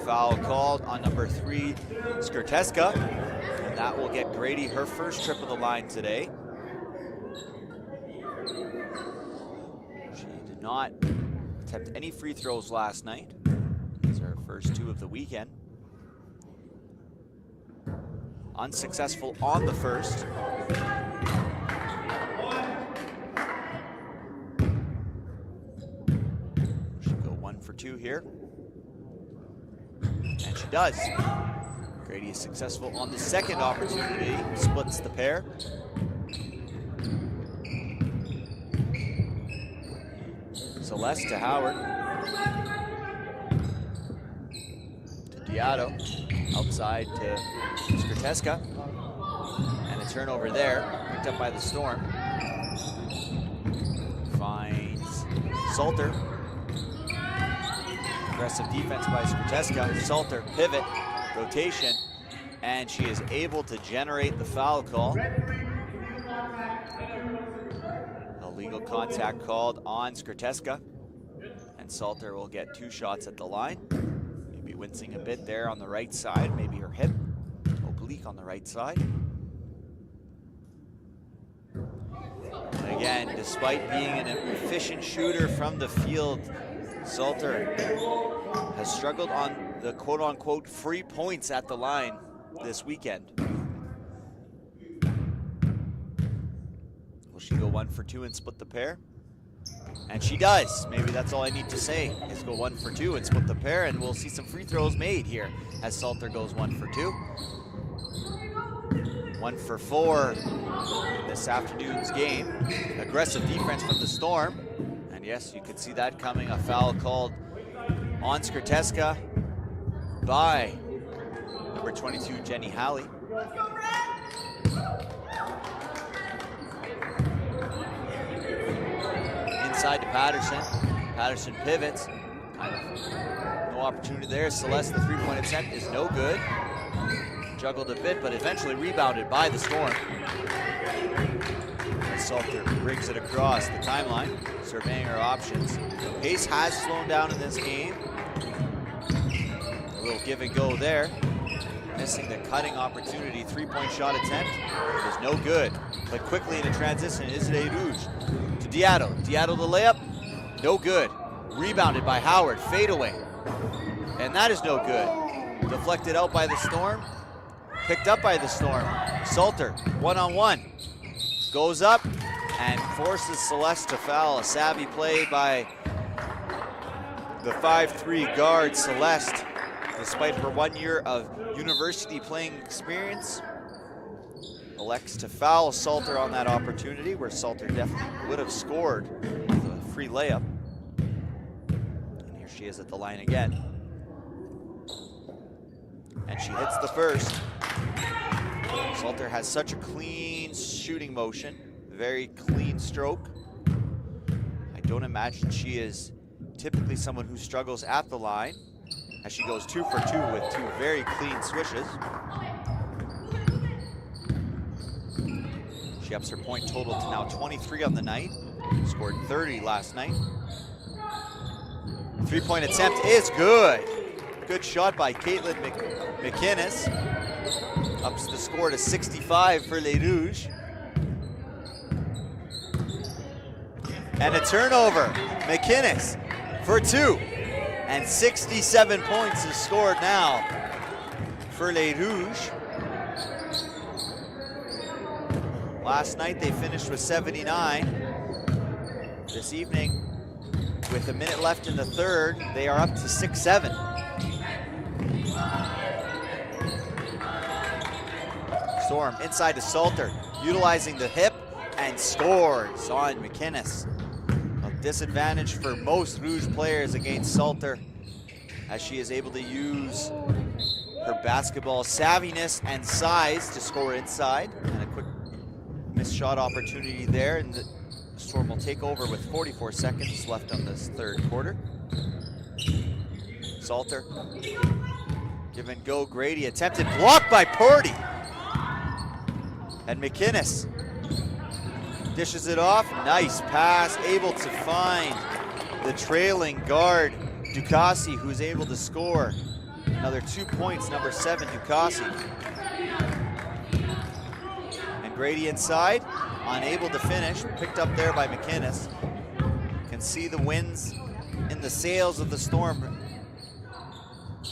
Foul called on number 3, Skrteska, and that will get Grady her first trip of the line today. She did not attempt any free throws last night. These are her first 2 of the weekend. unsuccessful on the first. She'll go 1 for 2 here. And she does. Grady is successful on the second opportunity, splits the pair. Celeste to Howard. To Diato. Outside to Skrteska. And a turnover there, picked up by the Storm. Finds Salter. Aggressive defense by Skrteska. Salter, pivot, rotation, and she is able to generate the foul call. Illegal contact called on Skrteska, and Salter will get 2 shots at the line. Maybe wincing a bit there on the right side, maybe her hip, oblique on the right side. And again, despite being an efficient shooter from the field, Salter has struggled on the quote-unquote free points at the line this weekend. Will she go 1 for 2 and split the pair? And she does. Maybe that's all I need to say, is go 1 for 2 and split the pair, and we'll see some free throws made here as Salter goes 1 for 2. 1 for 4 in this afternoon's game. Aggressive defense from the Storm. And yes, you could see that coming. A foul called on Skrteska by number 22, Jenny Halley. Inside to Patterson. Patterson pivots. Kind of no opportunity there. Celeste, the three-point attempt is no good. Juggled a bit, but eventually rebounded by the Storm. And Salter brings it across the timeline, surveying her options. The pace has slowed down in this game. A little give and go there. Missing the cutting opportunity. Three-point shot attempt is no good. But quickly into transition is Rouges to Diato. Diato the layup, no good. Rebounded by Howard, fadeaway. And that is no good. Deflected out by the Storm. Picked up by the Storm. Salter, one-on-one. Goes up and forces Celeste to foul. A savvy play by the 5'3" guard, Celeste. Despite her 1 year of university playing experience, elects to foul Salter on that opportunity, where Salter definitely would have scored with a free layup. And here she is at the line again. And she hits the first. Salter has such a clean shooting motion, very clean stroke. I don't imagine she is typically someone who struggles at the line, as she goes 2 for 2 with 2 very clean swishes. She ups her point total to now 23 on the night. Scored 30 last night. Three-point attempt is good. Good shot by Caitlin McInnes. Ups the score to 65 for Les Rouges. And a turnover. McInnes for 2. And 67 points is scored now for Les Rouges. Last night they finished with 79. This evening, with a minute left in the third, they are up to 6-7. Storm inside to Salter, utilizing the hip, and scores on McInnes. A disadvantage for most Rouge players against Salter, as she is able to use her basketball savviness and size to score inside. And a quick missed shot opportunity there, and the Storm will take over with 44 seconds left on this third quarter. Salter, give and go, Grady, attempted block by Purdy. And McInnes dishes it off, nice pass, able to find the trailing guard, Ducassi, who's able to score another 2 points, number 7, Ducassi. And Grady inside, unable to finish, picked up there by McInnes. Can see the winds in the sails of the Storm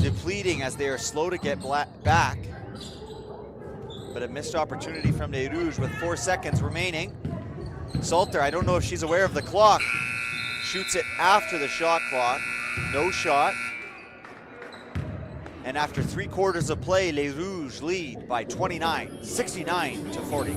depleting as they are slow to get back. but a missed opportunity from Les Rouges with 4 seconds remaining. Salter, I don't know if she's aware of the clock, shoots it after the shot clock. No shot. And after 3 quarters of play, Les Rouges lead by 29, 69 to 40.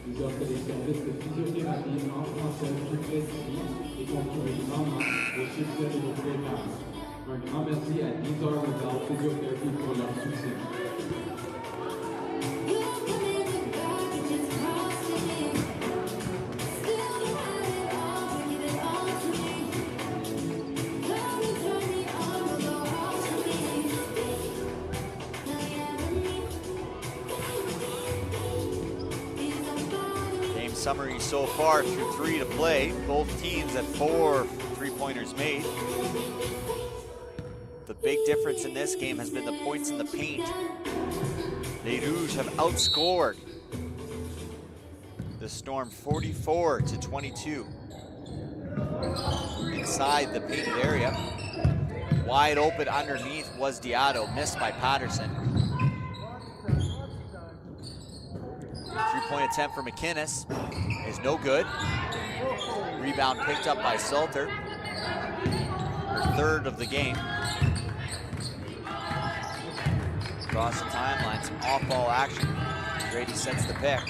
Ils offrent des services de physiothérapie en français plus précis et contribuent grandement au succès de nos précaires. Un grand merci à 10 heures Without Physiotherapy pour leur soutien. Summary so far through 3 to play. Both teams at 4 3-pointers made. The big difference in this game has been the points in the paint. Les Rouges have outscored the Storm 44 to 22. Inside the painted area. Wide open underneath was Diado, missed by Patterson. 3-point attempt for McInnes is no good. Rebound picked up by Salter. Her 3rd of the game. Across the timeline, some off-ball action. Grady sets the pick.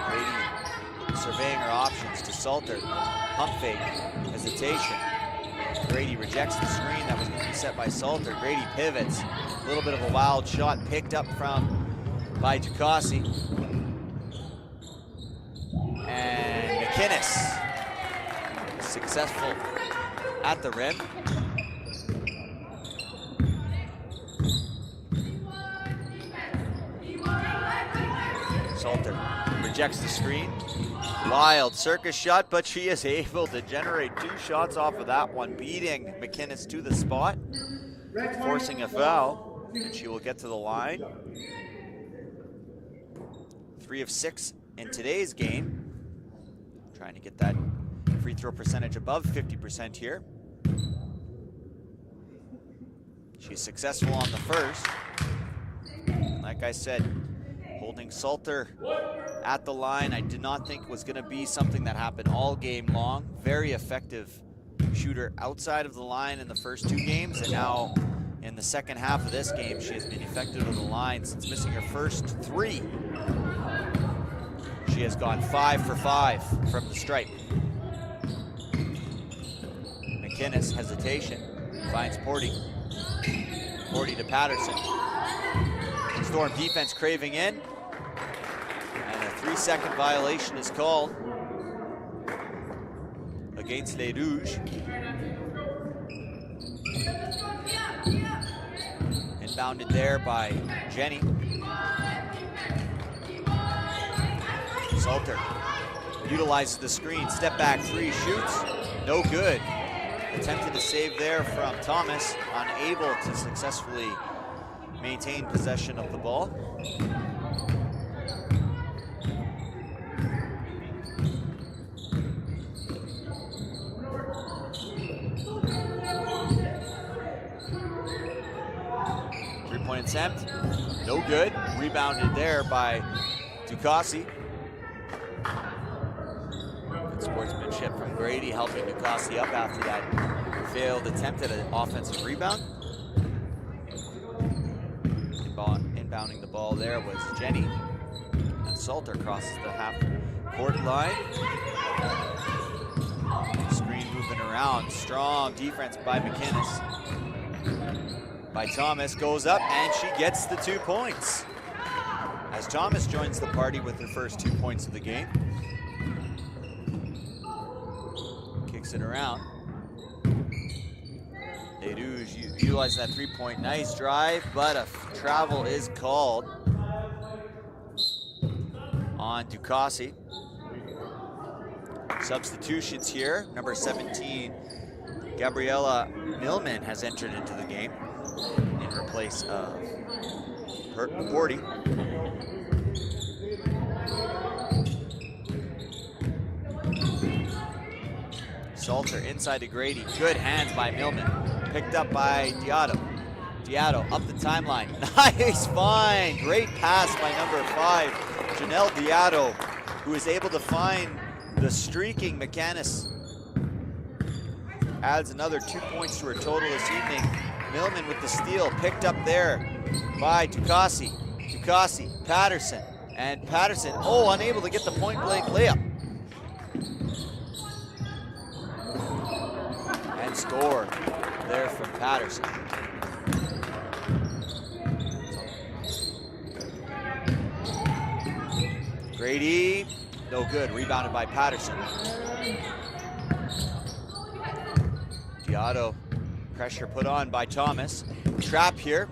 Grady surveying her options to Salter. Pump fake, hesitation. Grady rejects the screen that was going to be set by Salter. Grady pivots. A little bit of a wild shot picked up by Ducassi. And McInnes successful at the rim. Salter rejects the screen. Wild circus shot, but she is able to generate 2 shots off of that one, beating McInnes to the spot, forcing a foul, and she will get to the line. 3 of 6 in today's game. Trying to get that free throw percentage above 50% here. She's successful on the first. And like I said, holding Salter at the line, I did not think was going to be something that happened all game long. Very effective shooter outside of the line in the first 2 games, and now in the second half of this game, she has been effective at the line since missing her first 3. She has gone 5 for 5 from the stripe. McInnes, hesitation, finds Porty. Porty to Patterson. Storm defense craving in. And a 3-second violation is called against Les Rouges. Inbounded there by Jenny. Salter utilizes the screen, step back 3, shoots, no good. Attempted to save there from Thomas, unable to successfully maintain possession of the ball. Three-point attempt, no good. Rebounded there by Ducassi. Good sportsmanship from Grady, helping Ducassi up after that failed attempt at an offensive rebound. Inbounding the ball there was Jenny. And Salter crosses the half-court line. Screen moving around. Strong defense by McInnes. By Thomas, goes up, and she gets the 2 points. As Thomas joins the party with her first 2 points of the game. Kicks it around. Les Rouges utilize that 3-point. Nice drive, but a travel is called on Ducassi. Substitutions here. Number 17, Gabriella Millman has entered into the game in replace of Porty. Salter inside to Grady. Good hands by Millman. Picked up by Diato. Diato up the timeline. Nice find. Great pass by number 5, Janelle Diato, who is able to find the streaking McInnes. Adds another 2 points to her total this evening. Millman with the steal, picked up there by Ducassi. Ducassi, Patterson, and Patterson, unable to get the point-blank layup. And score there from Patterson. Grady, no good, rebounded by Patterson. Diato, pressure put on by Thomas. Trap here,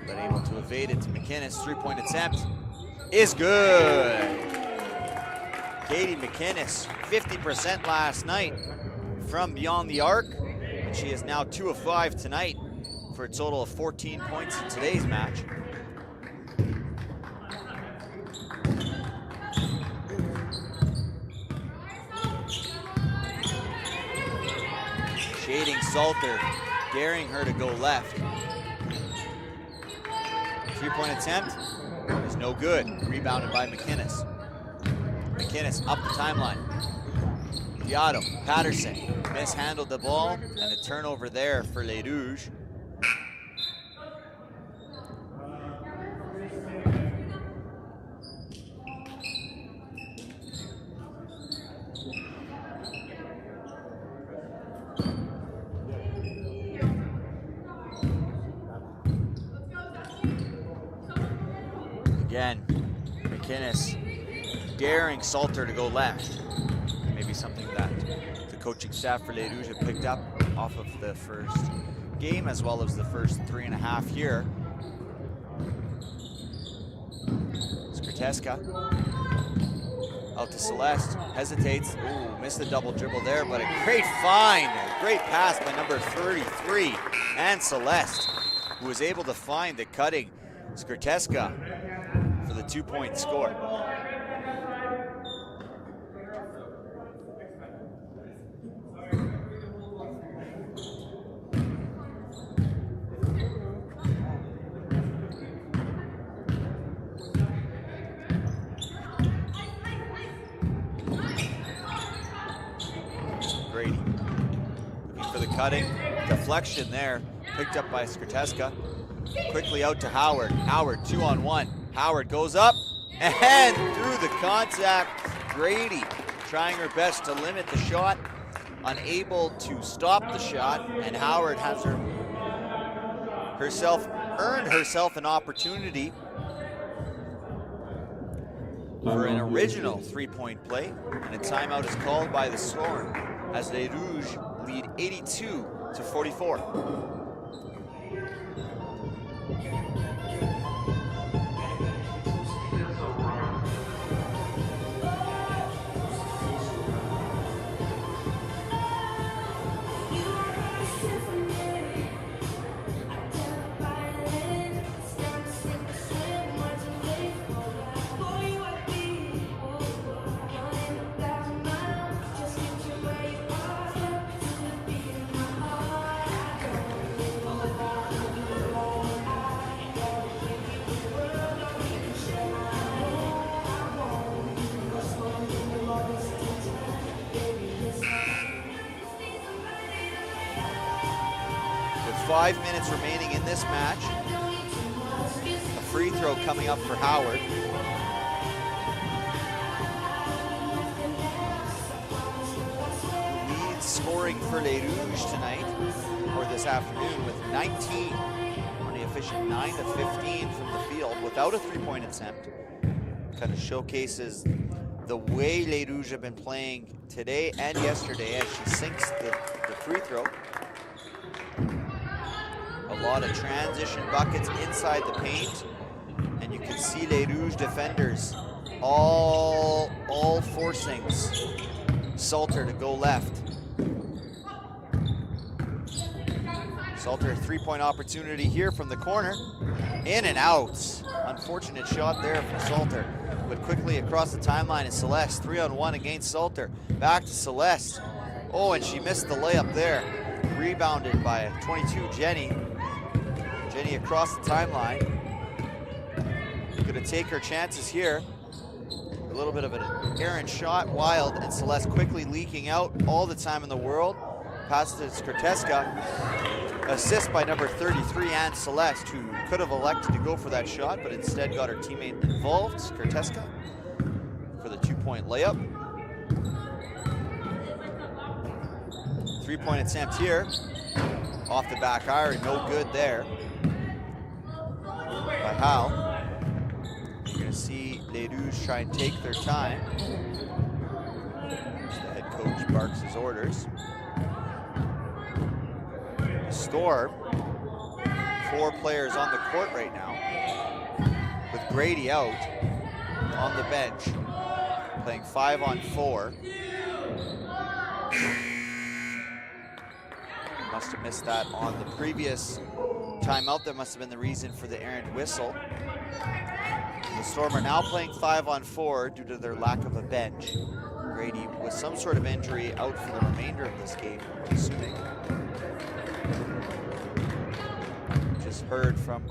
but able to evade it to McInnes. 3-point attempt is good. Katie McInnes, 50% last night from beyond the arc, and she is now 2 of 5 tonight for a total of 14 points in today's match. Shading Salter, daring her to go left. 3-point attempt is no good. Rebounded by McInnes. McInnes up the timeline. Diato, Patterson mishandled the ball, and a turnover there for Les Rouges. Again, McInnes daring Salter to go left. Maybe something that the coaching staff for Les Rouges have picked up off of the first game, as well as the first 3.5 here. Skriteska out to Celeste, hesitates. Ooh, missed the double dribble there, but a great find, a great pass by number 33, and Celeste, who was able to find the cutting Skriteska for the 2-point score. Grady looking for the cutting, deflection there, picked up by Skriteska. Quickly out to Howard. Howard 2-on-1. Howard goes up and through the contact. Grady trying her best to limit the shot, unable to stop the shot, and Howard has earned herself an opportunity for an original 3-point play, and a timeout is called by the Storm as Les Rouges lead 82-44. With 5 minutes remaining in this match, a free throw coming up for Howard. Leads scoring for Les Rouges tonight, or this afternoon, with 19 on the efficient 9 of 15 from the field without a three-point attempt. Kind of showcases the way Les Rouges have been playing today and yesterday as she sinks the free throw. A lot of transition buckets inside the paint, and you can see Les Rouges defenders all forcing Salter to go left. Salter, a three-point opportunity here from the corner. In and out. Unfortunate shot there from Salter, but quickly across the timeline is Celeste. 3-on-1 against Salter. Back to Celeste. Oh, and she missed the layup there. Rebounded by 22, Jenny. Jenny across the timeline. Gonna take her chances here. A little bit of an errant shot, Wild, and Celeste quickly leaking out all the time in the world. Pass to Skrteska. Assist by number 33, Anne Celeste, who could have elected to go for that shot, but instead got her teammate involved, Skrteska, for the two-point layup. Three-point attempt here. Off the back iron, no good there by Hal. You're going to see Les Rouges try and take their time as the head coach barks his orders. Storm, 4 players on the court right now, with Grady out on the bench, playing 5-on-4. Must have missed that on the previous timeout. That must have been the reason for the errant whistle. The Storm are now playing 5-on-4 due to their lack of a bench. Grady, with some sort of injury, out for the remainder of this game, I'm assuming. Just heard from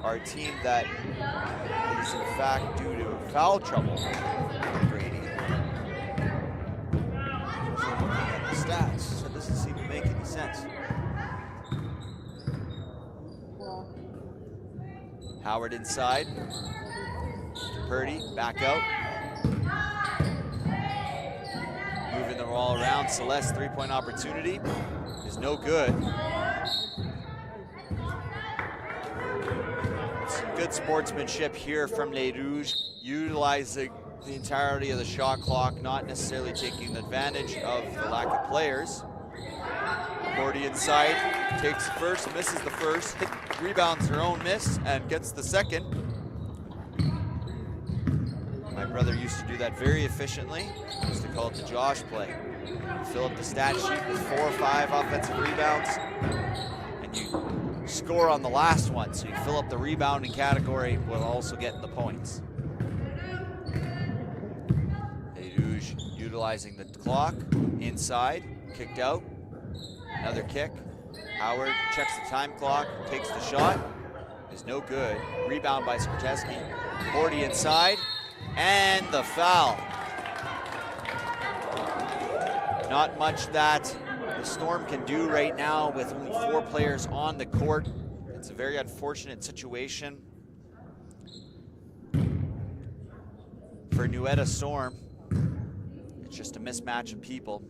our team that it is in fact due to foul trouble for Grady. So looking at the stats, so it doesn't seem to make any sense. Howard inside. Purdy back out. Moving them all around. Celeste, three-point opportunity is no good. Some good sportsmanship here from Les Rouges, utilizing the entirety of the shot clock, not necessarily taking advantage of the lack of players. Gordy inside, takes the first, misses the first, rebounds her own miss, and gets the second. My brother used to do that very efficiently. He used to call it the Josh play. You fill up the stat sheet with 4 or 5 offensive rebounds, and you score on the last one, so you fill up the rebounding category while also getting the points. Les Rouges utilizing the clock, inside, kicked out, another kick. Howard checks the time clock, takes the shot, is no good. Rebound by Skrteska. Gordy inside, and the foul. Not much that the Storm can do right now with only 4 players on the court. It's a very unfortunate situation for Nueda Storm. It's just a mismatch of people.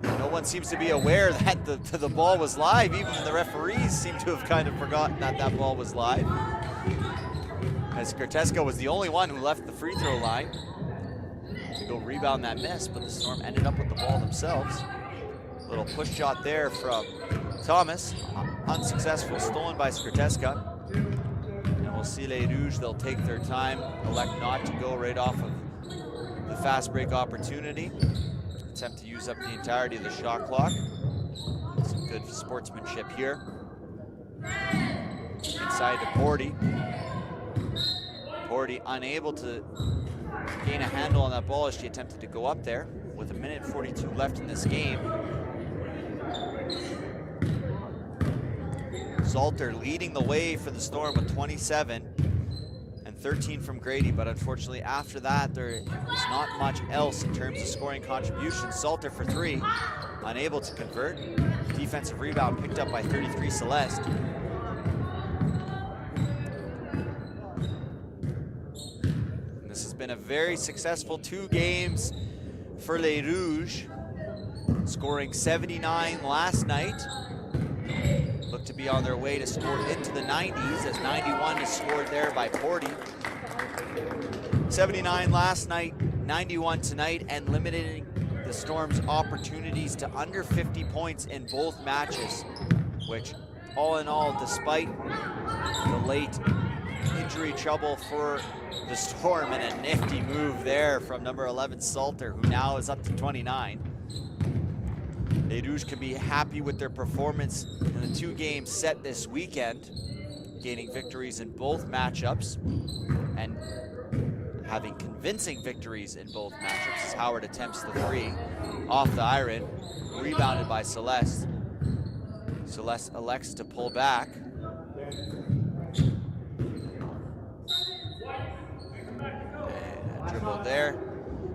No one seems to be aware that the ball was live. Even the referees seem to have kind of forgotten that that ball was live, as Skrteska was the only one who left the free throw line to go rebound that miss, but the Storm ended up with the ball themselves. Little push shot there from Thomas, unsuccessful, stolen by Skrteska. And we'll see Les Rouges, they'll take their time, elect not to go right off of the fast break opportunity. Attempt to use up the entirety of the shot clock. Some good sportsmanship here. Inside to Porty. Porty unable to gain a handle on that ball as she attempted to go up there. With 1:42 left in this game. Salter leading the way for the Storm with 27 and 13 from Grady, but unfortunately after that there is not much else in terms of scoring contributions. Salter for 3, unable to convert. Defensive rebound picked up by 33 Celeste. been a very successful 2 games for Les Rouges, scoring 79 last night. Look to be on their way to score into the 90s, as 91 is scored there by Porty. 79 last night, 91 tonight, and limiting the Storm's opportunities to under 50 points in both matches, which all in all, despite the late injury trouble for the Storm and a nifty move there from number 11 Salter, who now is up to 29. Les Rouges can be happy with their performance in the 2 games set this weekend, gaining victories in both matchups and having convincing victories in both matchups as Howard attempts the 3 off the iron, rebounded by Celeste. Celeste elects to pull back. And dribbled there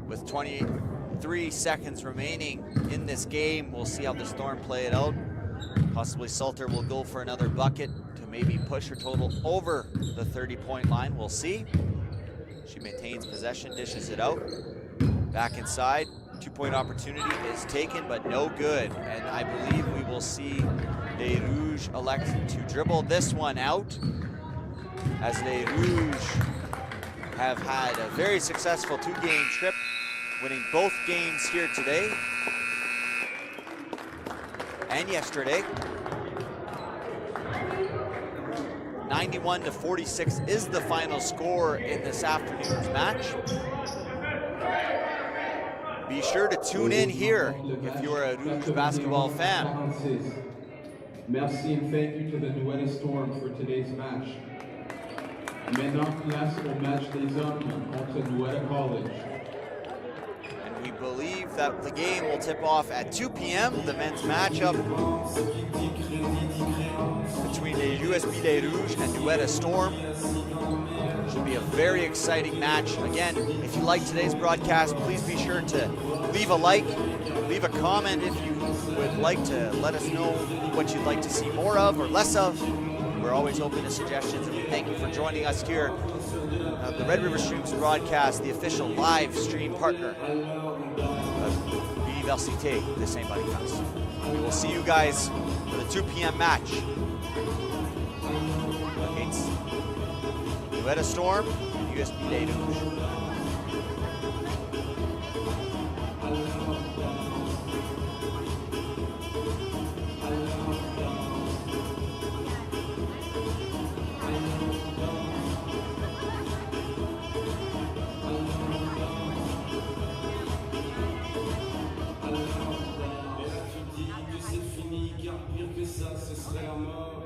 with 23 seconds remaining in this game. We'll see how the Storm play it out. Possibly Salter will go for another bucket to maybe push her total over the 30-point line. We'll see. She maintains possession, dishes it out. Back inside, 2-point opportunity is taken, but no good. And I believe we will see Les Rouges elect to dribble this one out, as Les Rouges have had a very successful 2-game trip, winning both games here today and yesterday. 91-46 is the final score in this afternoon's match. Be sure to tune in here if you're a Rouge basketball fan. Merci and thank you to the Nouvel Storm for today's match. Maintenant, place au match des hommes contre Nouvel College. And we believe that the game will tip off at 2 p.m. The men's matchup between the USB Les Rouges and Nouvel Storm. Should be a very exciting match. Again, if you like today's broadcast, please be sure to leave a like, leave a comment if you would like to let us know what you'd like to see more of or less of. We're always open to suggestions, and we thank you for joining us here. The Red River Streams broadcast, the official live stream partner of Université de Saint-Boniface. We will see you guys for the 2 p.m. match against Nouvel Storm and USB Les Rouges.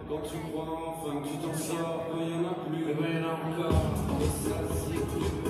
Quand tu crois enfin que tu t'en sors, quand il y en a plus, et ben il y en a encore. Et ça, c'est plus